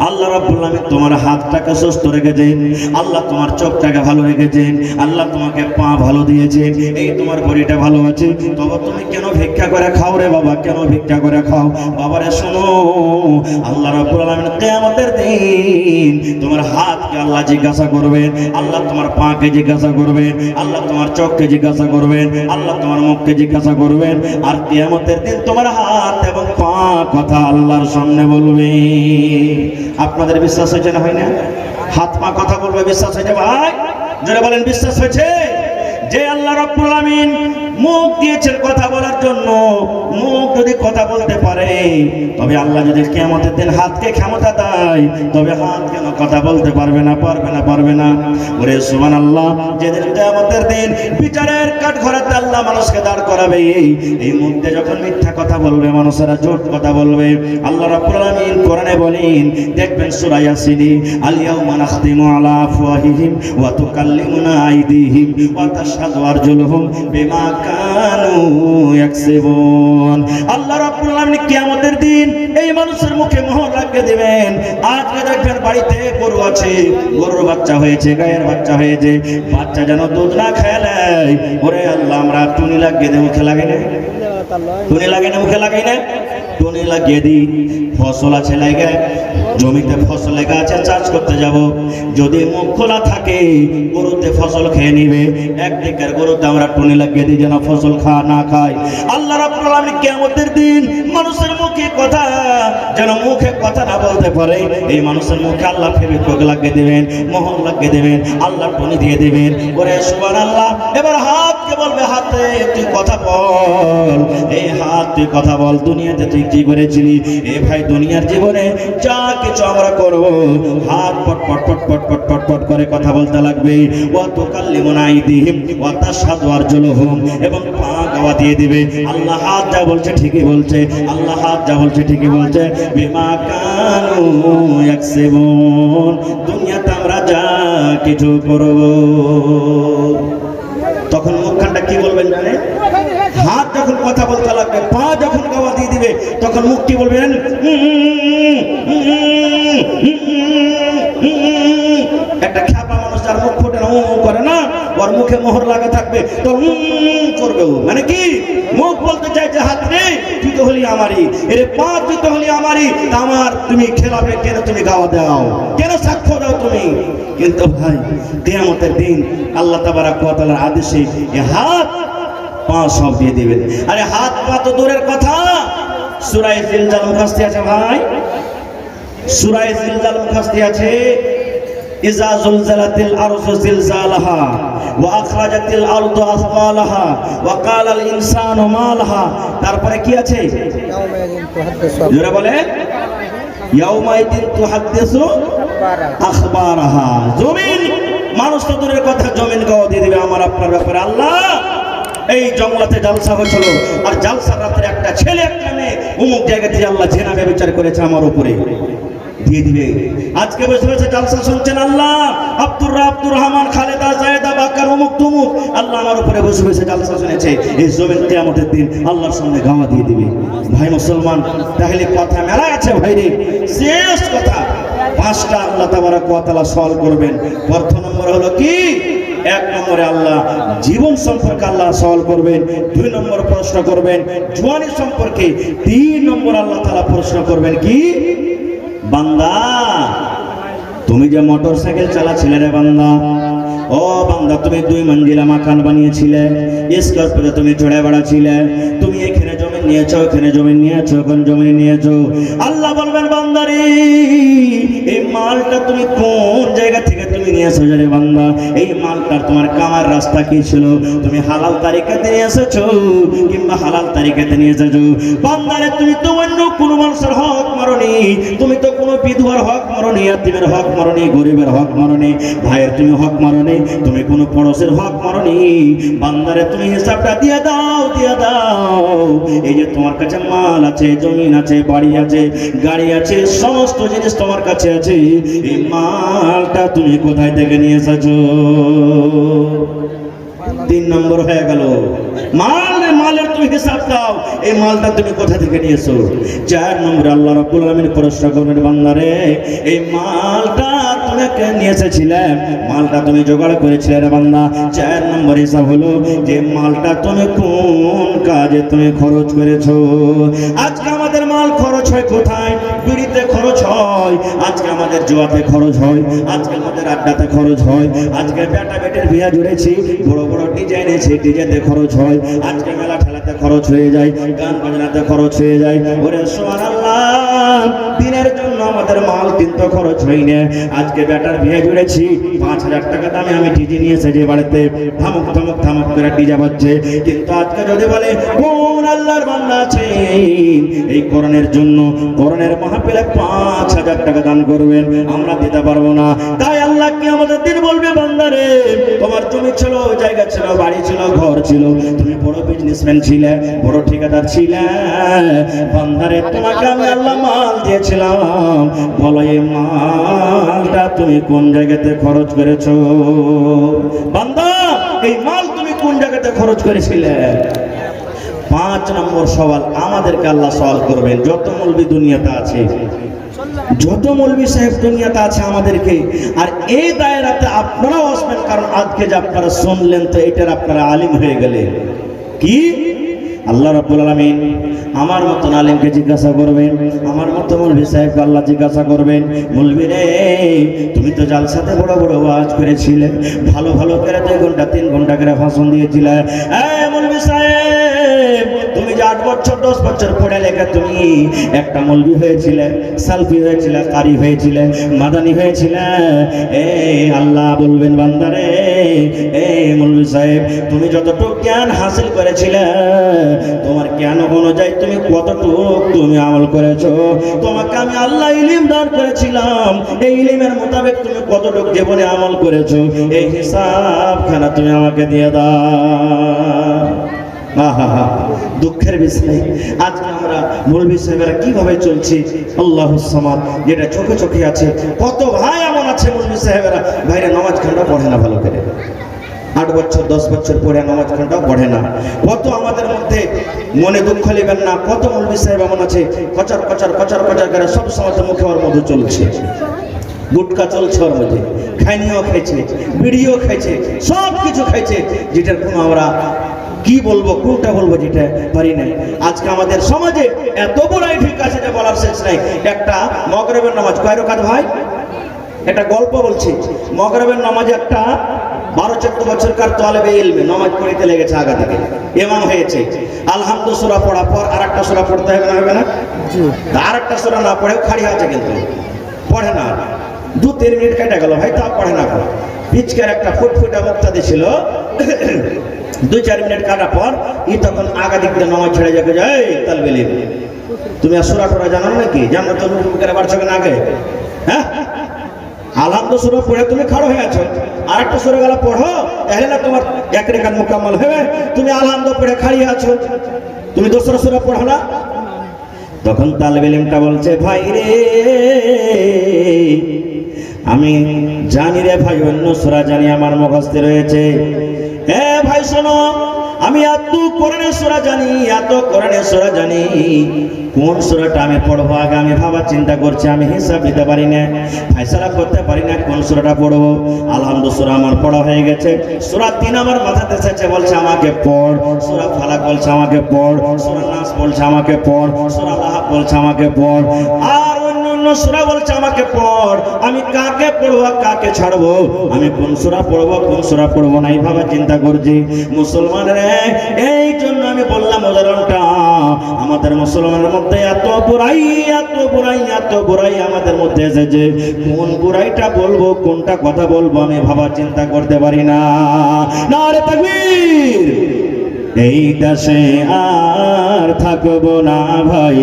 আল্লাহ রাব্বুল আলামিন তোমার হাতটাকে সুস্থ রেখেছেন, আল্লাহ তোমার চোখটাকে ভালো রেখেছেন, আল্লাহ তোমাকে পা ভালো দিয়েছেন, এই তোমার বডিটা ভালো আছে, তবে তুমি কেন ভিক্ষা করে খাও রে বাবা, কেন ভিক্ষা করে খাও? বাবারে শোনো, আল্লাহ রাব্বুল আলামিন কিয়ামতের দিন তোমার হাতকে আল্লাহ জিজ্ঞাসা করবেন, আল্লাহ তোমার পাকে জিজ্ঞাসা করবেন, আল্লাহ তোমার চোখকে জিজ্ঞাসা করবেন, আল্লাহ তোমার মুখকে জিজ্ঞাসা করবেন, আর কিয়ামতের দিন তোমার হাত এবং পা কথা আল্লাহর সামনে বলবে। আপনাদের বিশ্বাস হয়েছে না? হয় না? হাত পা কথা বলবে, বিশ্বাস হয়েছে ভাই? যারা বলেন বিশ্বাস হয়েছে? যে আল্লাহ রাব্বুল আলামিন মুখ দিয়েছেন কথা বলার জন্য, মুখ যদি কথা বলতে পারে, তবে আল্লাহ যদি কিয়ামতের দিন হাতকে ক্ষমতা দেয়, তবে হাত কেন কথা বলতে পারবে না? পারবে না। ওরে সুবহানাল্লাহ, যেদিন কিয়ামতের দিন বিচারের কাঠগড়াতে আল্লাহ মানুষকে দাঁড় করাবে, এই মুহূর্তে যখন মিথ্যা কথা বলবে মানুষেরা, জোট কথা বলবে, আল্লাহ রাব্বুল আলামিন কোরআনে বলেন, দেখবেন সূরা ইয়াসিনে, আল ইয়াউমা নাখতিমু আলা আফওয়াহিহিম ওয়া তুকাল্লিমুনা আইদিহিম ওয়া তাশহাদু আরজুলুহুম বিমা কানু ইয়াকসিবুন। আল্লাহ রাব্বুল আলামিন কিয়ামতের দিন এই মানুষের মুখে মোহর লাগিয়ে দিবেন। আজকে দেখবেন বাড়িতে গরু আছে, গরুর বাচ্চা হয়েছে, গায়ের বাচ্চা হয়েছে, বাচ্চা যেন দুধ না খেলে, ওরে আল্লাহ আমরা টুনি লাগিয়ে দেব, মুখে লাগে না, টুনি লাগে না, মুখে লাগাই না, টুনি লাগিয়ে দিই। ফসল আছে লাগে, জমিতে ফসল লেগে আছে, চাষ করতে যাব, যদি মুখ খোলা থাকে গরুতে ফসল খেয়ে নিবে, একদিকের গরুতে আমরা টুনি লাগিয়ে দিই যেন ফসল না খায়। আল্লাহ রাব্বুল আলামিন কিয়ামতের দিন মানুষের মুখে কথা যেন মুখে কথা না বলতে পারে, এই মানুষের মুখে আল্লাহ ফেবিকুইক লাগিয়ে দিবেন, মোহর লাগিয়ে দিবেন, আল্লাহ টুনি দিয়ে দিবেন। ওরে সুবহানাল্লাহ, এবার হাতকে বলবে, হাতে তুই কথা বল, এই হাত তুই কথা বল, দুনিয়াতে তুই কি করেছিলি? এ ভাই দুনিয়ার জীবনে যা কিছু আমরা করব, হাত পট পট পট পট পট পট পট করে কথা বলতে লাগবে। ওয়া তুকাল্লিমুনা আইদিহিম ওয়া তাশহাদু আরজুলুহুম, এবং পা গাওয়া দিয়ে দিবে। আল্লাহ হাত যা বলছে ঠিকই বলছে, আল্লাহ হাত যা বলছে ঠিকই বলছে। বিমা কানু ইয়াকসিবুন, দুনিয়াতে আমরা যা কিছু করব। তখন মুখখানটা কি বলবেন জানে? হাত যখন কথা বলতে লাগবে, পা যখন গাওয়া দিয়ে দিবে, তখন মুখ কি বলবেন? একটা খ্যাপা মানুষ যার মুখ ফোটে না, করে না, ওর মুখে মোহর লাগা থাকবে, তো করবে ও, মানে কি মুখ বলতে চাইছে হাত রে তুই তো হলি আমারই, এরে পা তুই তো হলি আমারই, আমার তুমি খেলাবে কেন? তুমি গাওয়া দাও কেন? সাক্ষ্য দাও তুমি। কিন্তু ভাই কিয়ামতের দিন আল্লাহ তাবারাক ওয়া তাআলার আদেশে এই হাত পা সব দিয়ে দিবেন। আরে হাত পা তো দূরের কথা, সূরা জিলজাল মুখাস্তি আছে ভাই, সূরা জিলজাল মুখাস্তি আছে, ইজা জুলজালাতিল আরযু জিলজালাহা ওয়া আখরাজাতিল আরযু আসফালাহা ওয়া ক্বালাল ইনসানু মা লাহা। তারপরে কি আছে? জোরে বলে, ইয়াউমাইদিন তুহাদ্দিসু আখবারাহা। জমিন মানুষ তো দূরের কথা, জমিন গাওয়া দিয়ে দিবে আমার আপনার ব্যাপারে। আল্লাহ এই জঙ্গলাতে জালসা হয়েছিল, আর জালসার রাত্রে একটা ছেলে একটা মেয়ে অমুক জায়গা থেকে আল্লাহ জেনা ব্যভিচার করেছে, আমার উপরে দিয়ে দিবে। আজকে বসে বসে জালসা শুনছেন, আল্লাহ আব্দুর রহমান, খালেদা, জায়েদা, বাক্কার, অমুক তুমুক, আল্লাহ আমার উপরে বসে বসে জালসা শুনেছে। এই জমিন কিয়ামতের দিন আল্লাহর সামনে গাওয়া দিয়ে দিবে। ভাই মুসলমান, তাহলে কথা মেলা আছে ভাই রে। শেষ কথা, পাঁচটা আল্লাহ তাবারাক ওয়া তাআলা সওয়াল করবেন। প্রথম নম্বর হলো কি? এক নম্বরে আল্লাহ জীবন সম্পর্কে আল্লাহ সওয়াল করবেন, দুই নম্বর প্রশ্ন করবেন জওয়ানি সম্পর্কে, তিন নম্বর আল্লাহ তাআলা প্রশ্ন করবেন কি? বান্দা তুমি যে মোটরসাইকেল চালাছিলে রে বান্দা, ও বান্দা তুমি 2 মঞ্জিলা মাকান বানিয়েছিলে, স্কর্পিও তুমি চড়ে বেড়াছিলে, তুমি এখানে জমি নিয়েছো, ওখানে জমি নিয়েছো, ওখানে জমি নিয়েছো। আল্লাহ বলবেন, বান্দারে এই মালটা তুমি কোন জায়গা থেকে তুমি নিয়েছো রে বান্দা? এই মালটার তোমার কামার রাস্তা কি ছিল? তুমি হালাল তারিকাতে নিয়ে এসেছো কিংবা হালাল তারিকাতে নিয়ে এসেছো? বান্দারে তুমি তো অন্য কোনো মানুষের হক মারনি, তুমি তো কোনো বিধবার হক মারনি, ইয়াতীমের হক মারনি, গরিবের হক মারনি, ভাইয়ের তুমি হক মারনি, তুমি কোনো পড়োশের হক মারনি। বান্দারে তুমি হিসাবটা দিয়ে দাও, দিয়ে দাও। এই যে তোমার কাছে মাল আছে, জমিন আছে, বাড়ি আছে, গাড়ি আছে, সমস্ত জিনিস তোমার কাছে আছে, এই মালটা তুমি কোথায় থেকে নিয়ে এসেছো? 3 নম্বর হয়ে গেল, মালের তুমি হিসাব দাও, এই মালটা তুমি কোথা থেকে নিয়েছো? 4 নম্বরে আল্লাহ রাব্বুল আলামিন প্রশ্ন করবেন, বান্দারে এই মালটা তুমি কে নিয়ে এসেছিলে? মালটা তুমি জোগাড় করেছিলে রে বান্দা। 4 নম্বর হিসাব হলো যে মালটা তুমি কোন কাজে তুমি খরচ করেছো। আজকে আমাদের মাল খরচ হয় কোথায়? বিড়িতে খরচ হয়, আজকে আমাদের জুয়াতে খরচ হয়, আজকে আমাদের আড্ডাতে খরচ হয়, আজকে বেটা বেটের বিয়া জুড়েছি, বড় বড় ডিজাইন আছে, ডিজাইনে খরচ হয়, আজকে মেলা ঠেলাতে খরচ হয়ে যায়, গান বাজনাতে খরচ হয়ে যায়। ওরে সুবহানাল্লাহ, দিনের জন্য আমাদের মাল কিন্তু খরচ হয়নি। আজকে বেটার বিয়ে জুড়েছি, 5,000 টাকা দামে আমি ডিজে নিয়ে এসেছি বাড়িতে, ধামক ধামক ধামক করে ডিজে বাজছে। কিন্তু আজকে যদি বলে কোন আল্লাহর বান্দা আছে এই কোরআনের জন্য, কোরআনের মাহফিলে 5,000 টাকা দান করবেন, আমরা দিতে পারবো না। তাই আল্লাহ কি আমাদের দিন বলবে, বান্দারে তোমার জমি ছিল, জায়গা ছিল, বাড়ি ছিল, ঘর ছিল, তুমি বড় বিজনেসম্যান ছিলে, বড় ঠিকাদার ছিলে, বান্দারে তোমাকে আমি আল্লাহ মাল দিয়েছিলাম, বলো এই মালটা তুমি কোন জায়গাতে খরচ করেছো? বান্দা এই মাল তুমি কোন জায়গাতে খরচ করেছিলে? 5 নম্বর সওয়াল আমাদেরকে আল্লাহ সওয়াল করবেন। যত মৌলবি দুনিয়াতে আছে, যত মৌলবি সাহেব দুনিয়াতে আছে আমাদেরকে, আর এই দায়রাতে আপনারাও আসবেন, কারণ আজকে যে আপনারা শুনলেন তো এটার আপনারা আলিম হয়ে গেলেন। কি আল্লাহ রাব্বুল আলামিন আমার মতন আলিমকে জিজ্ঞাসা করবেন, আমার মতো মৌলবি সাহেবকে আল্লাহ জিজ্ঞাসা করবেন, মৌলবি রে তুমি তো জালসাতে বড় বড় ওয়াজ করেছিলে, ভালো ভালো করে 2 ঘন্টা 3 ঘন্টা করে ভাষণ দিয়েছিলে, এই মৌলবি সাহেব তুমি যে 8 বছর 10 বছর পড়ে লেখা তুমি একটা মৌলবি হয়েছিলে, সালফি হয়েছিলে, কারি হয়েছিলে, মাদানি হয়েছিলে। এই আল্লাহ বলবেন বান্দারে, এই মৌলবি সাহেব তুমি যতটুকু জ্ঞান হাসিল করেছিলে, তোমার জ্ঞান অনুযায়ী তুমি কতটুকু তুমি আমল করেছো? তোমাকে আমি আল্লাহ ইলম দান করেছিলাম, এই ইলমের মোতাবেক তুমি কতটুকু জীবনে আমল করেছো, এই হিসাবখানা তুমি আমাকে দিয়ে দাও। দুঃখের বিষয় আজকে আমরা মৌলবি সাহেবেরা কিভাবে চলছি, আল্লাহুস সামাদ যেটা চোখে চোখে আছে। কত ভাই এমন আছে মৌলবি সাহেবেরা বাইরে নামাজ ঘন্টা পড়ে না, ভালো করে 8 বছর 10 বছর পরে নামাজ ঘন্টাও পড়ে না। কত আমাদের মধ্যে, মনে দুঃখ নেবেন না, কত মৌলবি সাহেব এমন আছে কচার কচার কচার কচার করে সব সময় মুখে ওর মধু চলছে, গুটকা চলছে ওর মধ্যে, খাইনিও খাইছে, বিড়িও খাইছে, সব কিছু খাইছে, যেটার কোনো আমরা কি বলবো, কোনটা বলবো যেটা পারি না। আজকে আমাদের সমাজে এত বড়াই ঠিক আছে যে বলার শেষ নাই। একটা মাগরিবের নামাজ কয় রাকাত ভাই? একটা গল্প বলছি। মাগরিবের নামাজে একটা 12-14 বছরকার তালেবে ইলমে নামাজ পড়তে লেগেছে, আগা থেকে ইমাম হয়েছে, আলহামদু সূরা পড়া পর আরেকটা সূরা পড়তে হবে না? জি। আরেকটা সূরা না পড়েও খাড়ি আছে, কিন্তু পড়ে না। 2-3 মিনিট কেটে গেল ভাই, তা পড়ে না। পিচকার একটা ফুটফুটা মুক্তাদি ছিল, 2-4 মিনিট কাটার পর ই তখন আগা দিক দিয়ে নামাজ ছেড়ে যাবে, যায় তালবে ইলম তুমি আর সূরা পড়া জানো নাকি? জানো তো করে বাড়ছো কেন আগে? হ্যাঁ, আলহামদু সূরা পড়ে তুমি খাড়ো হয়ে আছো, আরেকটা সূরা গেলা পড়ো, তাহলে না তোমার 1 রাকাত মুকাম্মাল হবে। তুমি আলহামদু পড়ে খাড়িয়ে আছো, তুমি দোসরা সূরা পড়ো না। তখন তালেবে ইলমটা বলছে, ভাই রে আমি জানি রে ভাই, অন্য সূরা জানি আমার মুখস্থ রয়েছে। হ্যাঁ ভাই শোনো, আমি এত কোরআনের সূরা জানি, এত কোরআনের সূরা জানি, কোন সূরাটা আমি পড়বো আগে আমি ভাবা চিন্তা করছি, আমি হিসাব দিতে পারি না, ফয়সালা করতে পারি না কোন সূরাটা পড়বো। আলহামদু সূরা আমার পড়া হয়ে গেছে, সূরা 3 আমার মাথাতে এসেছে, বলছে আমাকে পড়, সূরা ফালাক বলছে আমাকে পড়, সূরা নাস বলছে আমাকে পড়, সূরা লাহাব বলছে আমাকে পড়, আর অন্য সূরা বলছে আমাকে পড়। আমি কাকে পড়বো কাকে ছাড়বো, আমি কোন সূরা পড়বো কোন সূরা পড়বো না, এইভাবে চিন্তা করছি। মুসলমান রে, এই জন্য আমি বললাম উদাহরণটা, আমাদের মুসলমানের মধ্যে এত বুরাই এত বুরাই এত বুরাই আমাদের মধ্যে এসেছে, কোন বুরাইটা বলবো কোনটা কথা বলবো আমি ভাবা চিন্তা করতে পারি না। নারে তাকবীর! এই দেশে আর থাকবো না ভাই,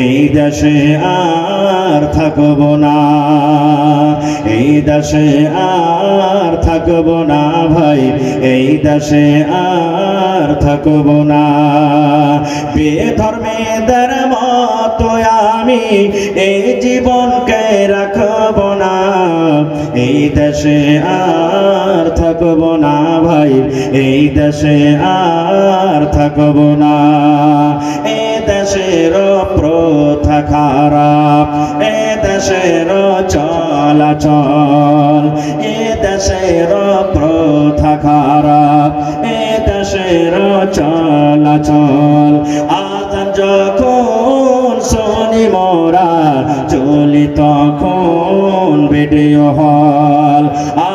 এই দেশে আর থাকবো না, এই দেশে আর থাকবো না ভাই, এই দেশে আর থাকবো না। বেধর্মেদের মতো আমি এই জীবনকে রাখবো না, এই দেশে আর থাকবো না ভাই, এই দেশে আর থাকবো না। এ দেশের প্রথা খারাপ, এ দেশের চলাচল, এ দেশের প্রথা খারাপ, এ দেশের চলাচল। আজান যখন শুনি মোরা চলি তখন ভিডিও হল,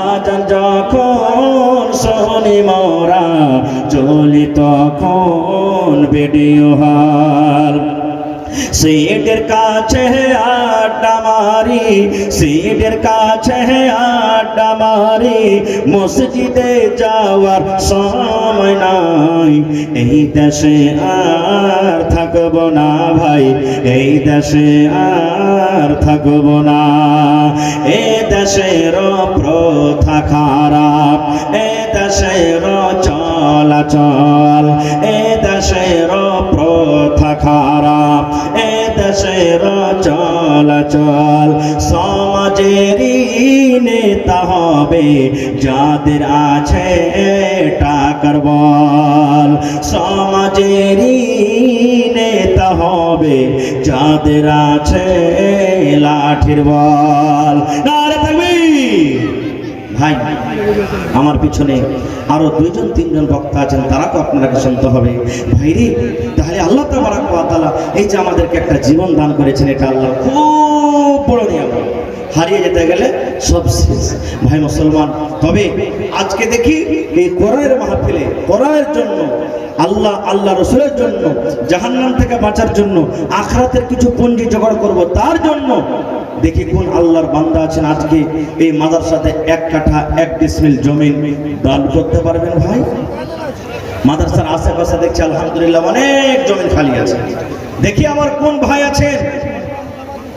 আজান যখন শুনি মোরা চলি তখন ভিডিও হল। সিটের কাছে আড্ডা মারি, সিটের কাছে আড্ডা মারি, মসজিদে যাওয়ার সময় নাই। এই দেশে আর থাকবো না ভাই, এই দেশে আর থাকবো না। এ দেশের প্রথা খারাপ, এ দেশের চলাচল, এ দেশের প্রথা খারাপ, এ দেশের চলাচল। সমাজেরই নেতা হবে যাদের আছে টাকার বল, সমাজেরই নেতা হবে যাদের আছে লাঠির বল। নারে তাকবীর। ভাই আমার পিছনে আরো 2-3 বক্তা আছেন, তারাকে আপনাকে শুনতে হবে। ভাইরে, তাহলে আল্লাহ তাবারক ওয়া তাআলা এই যে আমাদেরকে একটা জীবন দান করেছেন, এটা আল্লাহ খুব বড় নিয়ামত। হারিয়ে যেতে গেলে সব শেষ ভাই মুসলমান। তবে আজকে দেখি এই কোরআনের মাহফিলে, কোরআনের জন্য, আল্লাহ রসুলের জন্য, জাহান্নাম থেকে বাঁচার জন্য, আখিরাতের কিছু পুঁজি জোগাড় করব, তার জন্য দেখি কোন আল্লাহর বান্দা আছেন আজকে এই মাদ্রাসাতে 1 কাঠা 1 ডিসমিল জমি দান করতে পারবেন। ভাই মাদ্রাসার আশেপাশে দেখছি আলহামদুলিল্লাহ অনেক জমি খালি আছে। দেখি আমার কোন ভাই আছেন,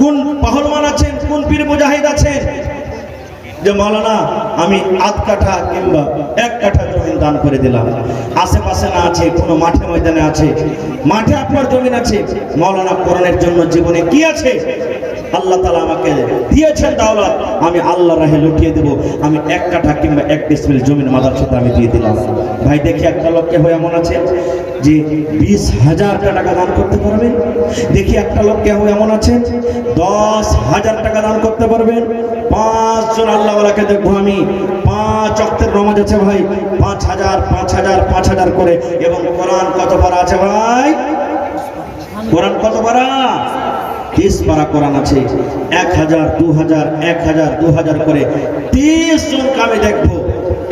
কোন পাহলমান আছেন, কোন পীর মুজাহিদ আছেন যে মাওলানা আমি 1/2 কাঠা কিংবা 1 কাঠা জমি দান করে দিলাম। আশেপাশে না আছে, কোনো মাঠে ময়দানে আছে, মাঠে আপনার জমি আছে, মাওলানা কোরআনের জন্য জীবনে কি আছে আল্লাহ তাআলা আমাকে দিয়েছেন দাওলাত, আমি আল্লাহর রাহে লুটিয়ে দেব, আমি 1 কাঠা কিংবা 1 ডিসমিল জমির মাদ্রাসাতে আমি দিয়ে দিলাম। ভাই দেখি একটা লোককে হয়ে এমন আছে যে 20,000 টাকা দান করতে পারবেন। দেখি একটা লোককে হয়ে এমন আছে 10,000 টাকা দান করতে পারবেন। 5 জন আল্লাহওয়ালাকে দেখবো আমি, 5 ওয়াক্তের নামাজ আছে ভাই, 5,000 5,000 5,000 করে। এবং কোরআন কত পারা আছে ভাই? কোরআন কত পারা? 30 পারা কোরআন আছে। 1,000 2,000 1,000 2,000 করে 30 জনকে আমি দেখবো।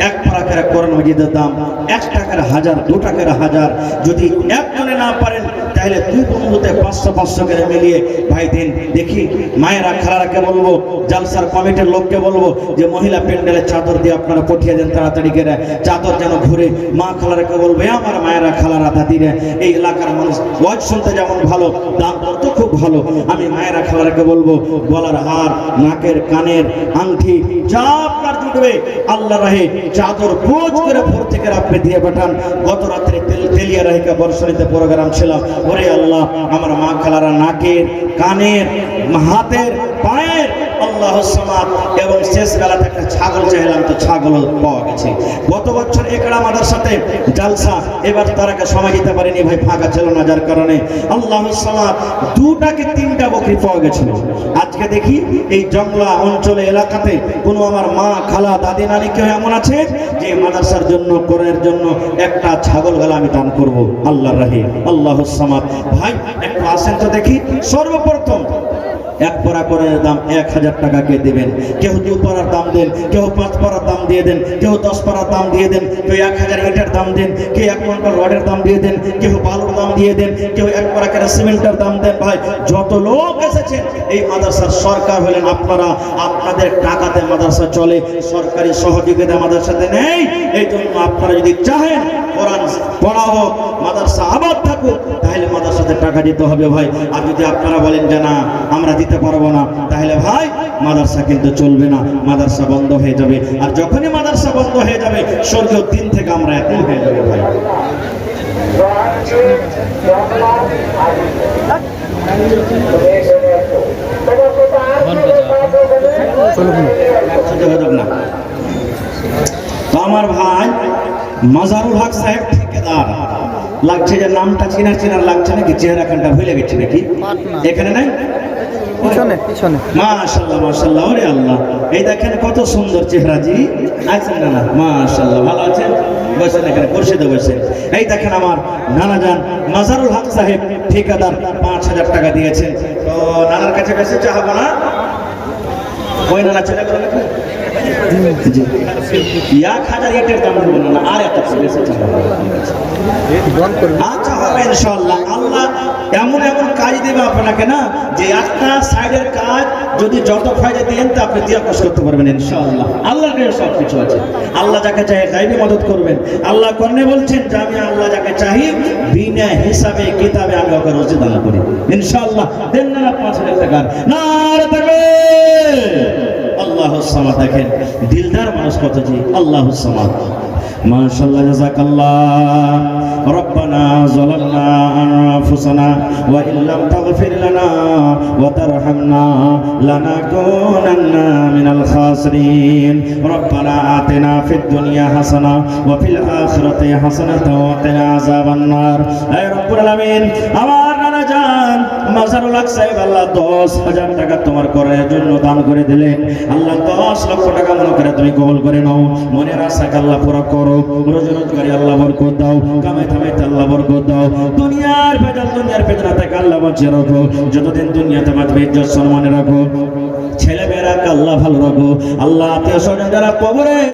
1 পারা করে কোরআন মাজিদের দাম 1 টাকার 1000, 2 টাকার 1000। যদি একজনে না পারেন তাহলে 2 বন্ধুতে 500 করে মিলিয়ে ভাই দিন। দেখি মায়েরা খালারাকে বলবো, জালসার কমিটির লোককে বলবো যে মহিলা প্যান্ডেলের চাদর দিয়ে আপনারা পাঠিয়ে দেন তাড়াতাড়ি করে, চাদর যেন ঘুরে। মা খালারাকে বলবো, আমার মায়েরা খালারা দাদিরা, এই এলাকার মানুষ ওয়াজ শুনতে যেমন ভালো, দাম তো খুব ভালো। আমি মায়েরা খালারাকে বলবো গলার হার, নাকের কানের আংটি যা আপনার জুটবে আল্লাহ রাহে চাদর বোঝ করে ভোর থেকে আপনি দিয়ে পাঠান। গত রাত্রে তেলিয়া রাহিকা বর্ষণীতে প্রোগ্রাম ছিল। ওরে আল্লাহ, আমার মা খালারা নাকের, কানের, হাতের, পায়ের আল্লাহ সামাদ। এবং শেষ বেলাতে একটা ছাগল চাইলাম, তো ছাগল পাওয়া গেছে। গত বছর একড়া মাদ্রাসাতে জালসা, এবার তারাকে সময় দিতে পারেনি ভাই, ফাঁকা ছিল না, যার কারণে আল্লাহ সামাদ 2টা কি 3টা বকরি পাওয়া গেছিল। আজকে দেখি এই জংলা অঞ্চলে এলাকাতে কোনো আমার মা খালা দাদি নানি কেউ এমন আছে যে মাদ্রাসার জন্য, কোরআনের জন্য একটা ছাগল গলা আমি দান করবো আল্লাহর রাহে। আল্লাহ সামাদ। ভাই একটু আসেন তো দেখি। সর্বপ্রথম 1 পারা কোরআনের দাম 1,000 টাকা কে দিবেন? কেউ 2 পারার দাম দেন, কেউ 5 পারার দাম দিয়ে দেন, কেউ 10 পারার দাম দিয়ে দেন, কেউ 1,000 ইটের দাম দেন, কেউ 1 কুইন্টাল রডের দাম দিয়ে দেন, কেউ বালুর দাম দিয়ে দেন, কেউ 1 পারা করে সিমেন্টের দাম দেন। ভাই যত লোক এসেছেন, এই মাদ্রাসার সরকার হলেন আপনারা, আপনাদের টাকাতে মাদ্রাসা চলে, সরকারি সহযোগিতা মাদ্রাসাতে নেই। এই জন্য আপনারা যদি চাহেন কোরআন পড়া হোক, মাদ্রাসা আবাদ থাকুক, তাহলে মাদ্রাসাতে টাকা দিতে হবে ভাই। আর যদি আপনারা বলেন যে না আমরা দিতে পারবো না, তাহলে ভাই মাদ্রাসা কিন্তু চলবে না, মাদ্রাসা বন্ধ হয়ে যাবে। আর যখনই মাদ্রাসা বন্ধ হয়ে যাবে, স্বর্গীয় দিন থেকে আমরা একই হয়ে যাবে ভাই। আমার ভাই মাজারুল হক সাহেব ঠিকাদার, লাগছে যে নামটা চিনার লাগছে নাকি, চেহারাখানটা ভুলে গেছে নাকি? এখানে নাই, মাশাআল্লাহ মাশাআল্লাহ। ওরে আল্লাহ, এই দেখেন কত সুন্দর চেহারা জি। আছেন না? না মাশাআল্লাহ, ভালো আছেন? বসেন এখানে, পরিষদে বসেন। এই দেখেন আমার নানা যান মাজারুল হক সাহেব ঠিকাদার 5,000 টাকা দিয়েছেন। তো নানার কাছে বেশি চাহাবো না, ওই নানা চলে গেল নাকি? জি 1000 ইটের দাম বলবো না, আর এত বেশি আচ্ছা হবে ইনশাআল্লাহ। আল্লাহ এমন এমন কাজ দেবে আপনাকে না, যে একটা সাইডের কাজ যদি যত ফায়দা দেন তা আপনি দিয়া কষ্ট করতে পারবেন ইনশাআল্লাহ। আল্লাহর কাছে সব কিছু আছে। আল্লাহ যাকে চায় গায়বী মদত করবেন। আল্লাহ কোরআনে বলছেন যে আমি আল্লাহ যাকে চাই বিনা হিসাবে কিতাবে আমি ওকে রোজি দান করি ইনশাআল্লাহ। দেন না 5000 টাকা, নারে তাকবীর, আল্লাহুস সামাদ। দেখেন দিলদার মানুষ কত জি, আল্লাহুস সামাদ। মাশাআল্লাহ, জাযাকাল্লাহ। রব্বানা যালামনা আনফুসানা ওয়া ইল্লাম তাগফির লানা ওয়া তারহামনা লানাকুনান্না মিনাল খাসিরিন। রব্বানা আতিনা ফিদ দুনিয়া হাসানা ওয়া ফিল আখিরাতি হাসানাতাও ওয়া কিনা আযাবান নার। হে রব্বুল আলামিন, আমার নানা জান মাজারুল হক সাহেব আল্লাহ 10000 টাকা তোমার করার জন্য দান করে দিলেন। আল্লাহ 10 লক্ষ টাকা মনে করে তুমি কবুল করে নাও। মনের আশাকে আল্লাহ পুরো করো। রোজি রোজগারে আল্লাহ বরকত দাও। কামাই থামাইতে আল্লাহ বরকত দাও। দুনিয়ার ফেতনা থেকে আল্লাহ বাঁচিয়ে রাখো। যতদিন দুনিয়াতে বাঁচবে ইজ্জত সম্মানে রাখো। ছেলে মেয়েরাকে আল্লাহ ভালো রাখো। আল্লাহ আত্মীয় স্বজন যারা কবরে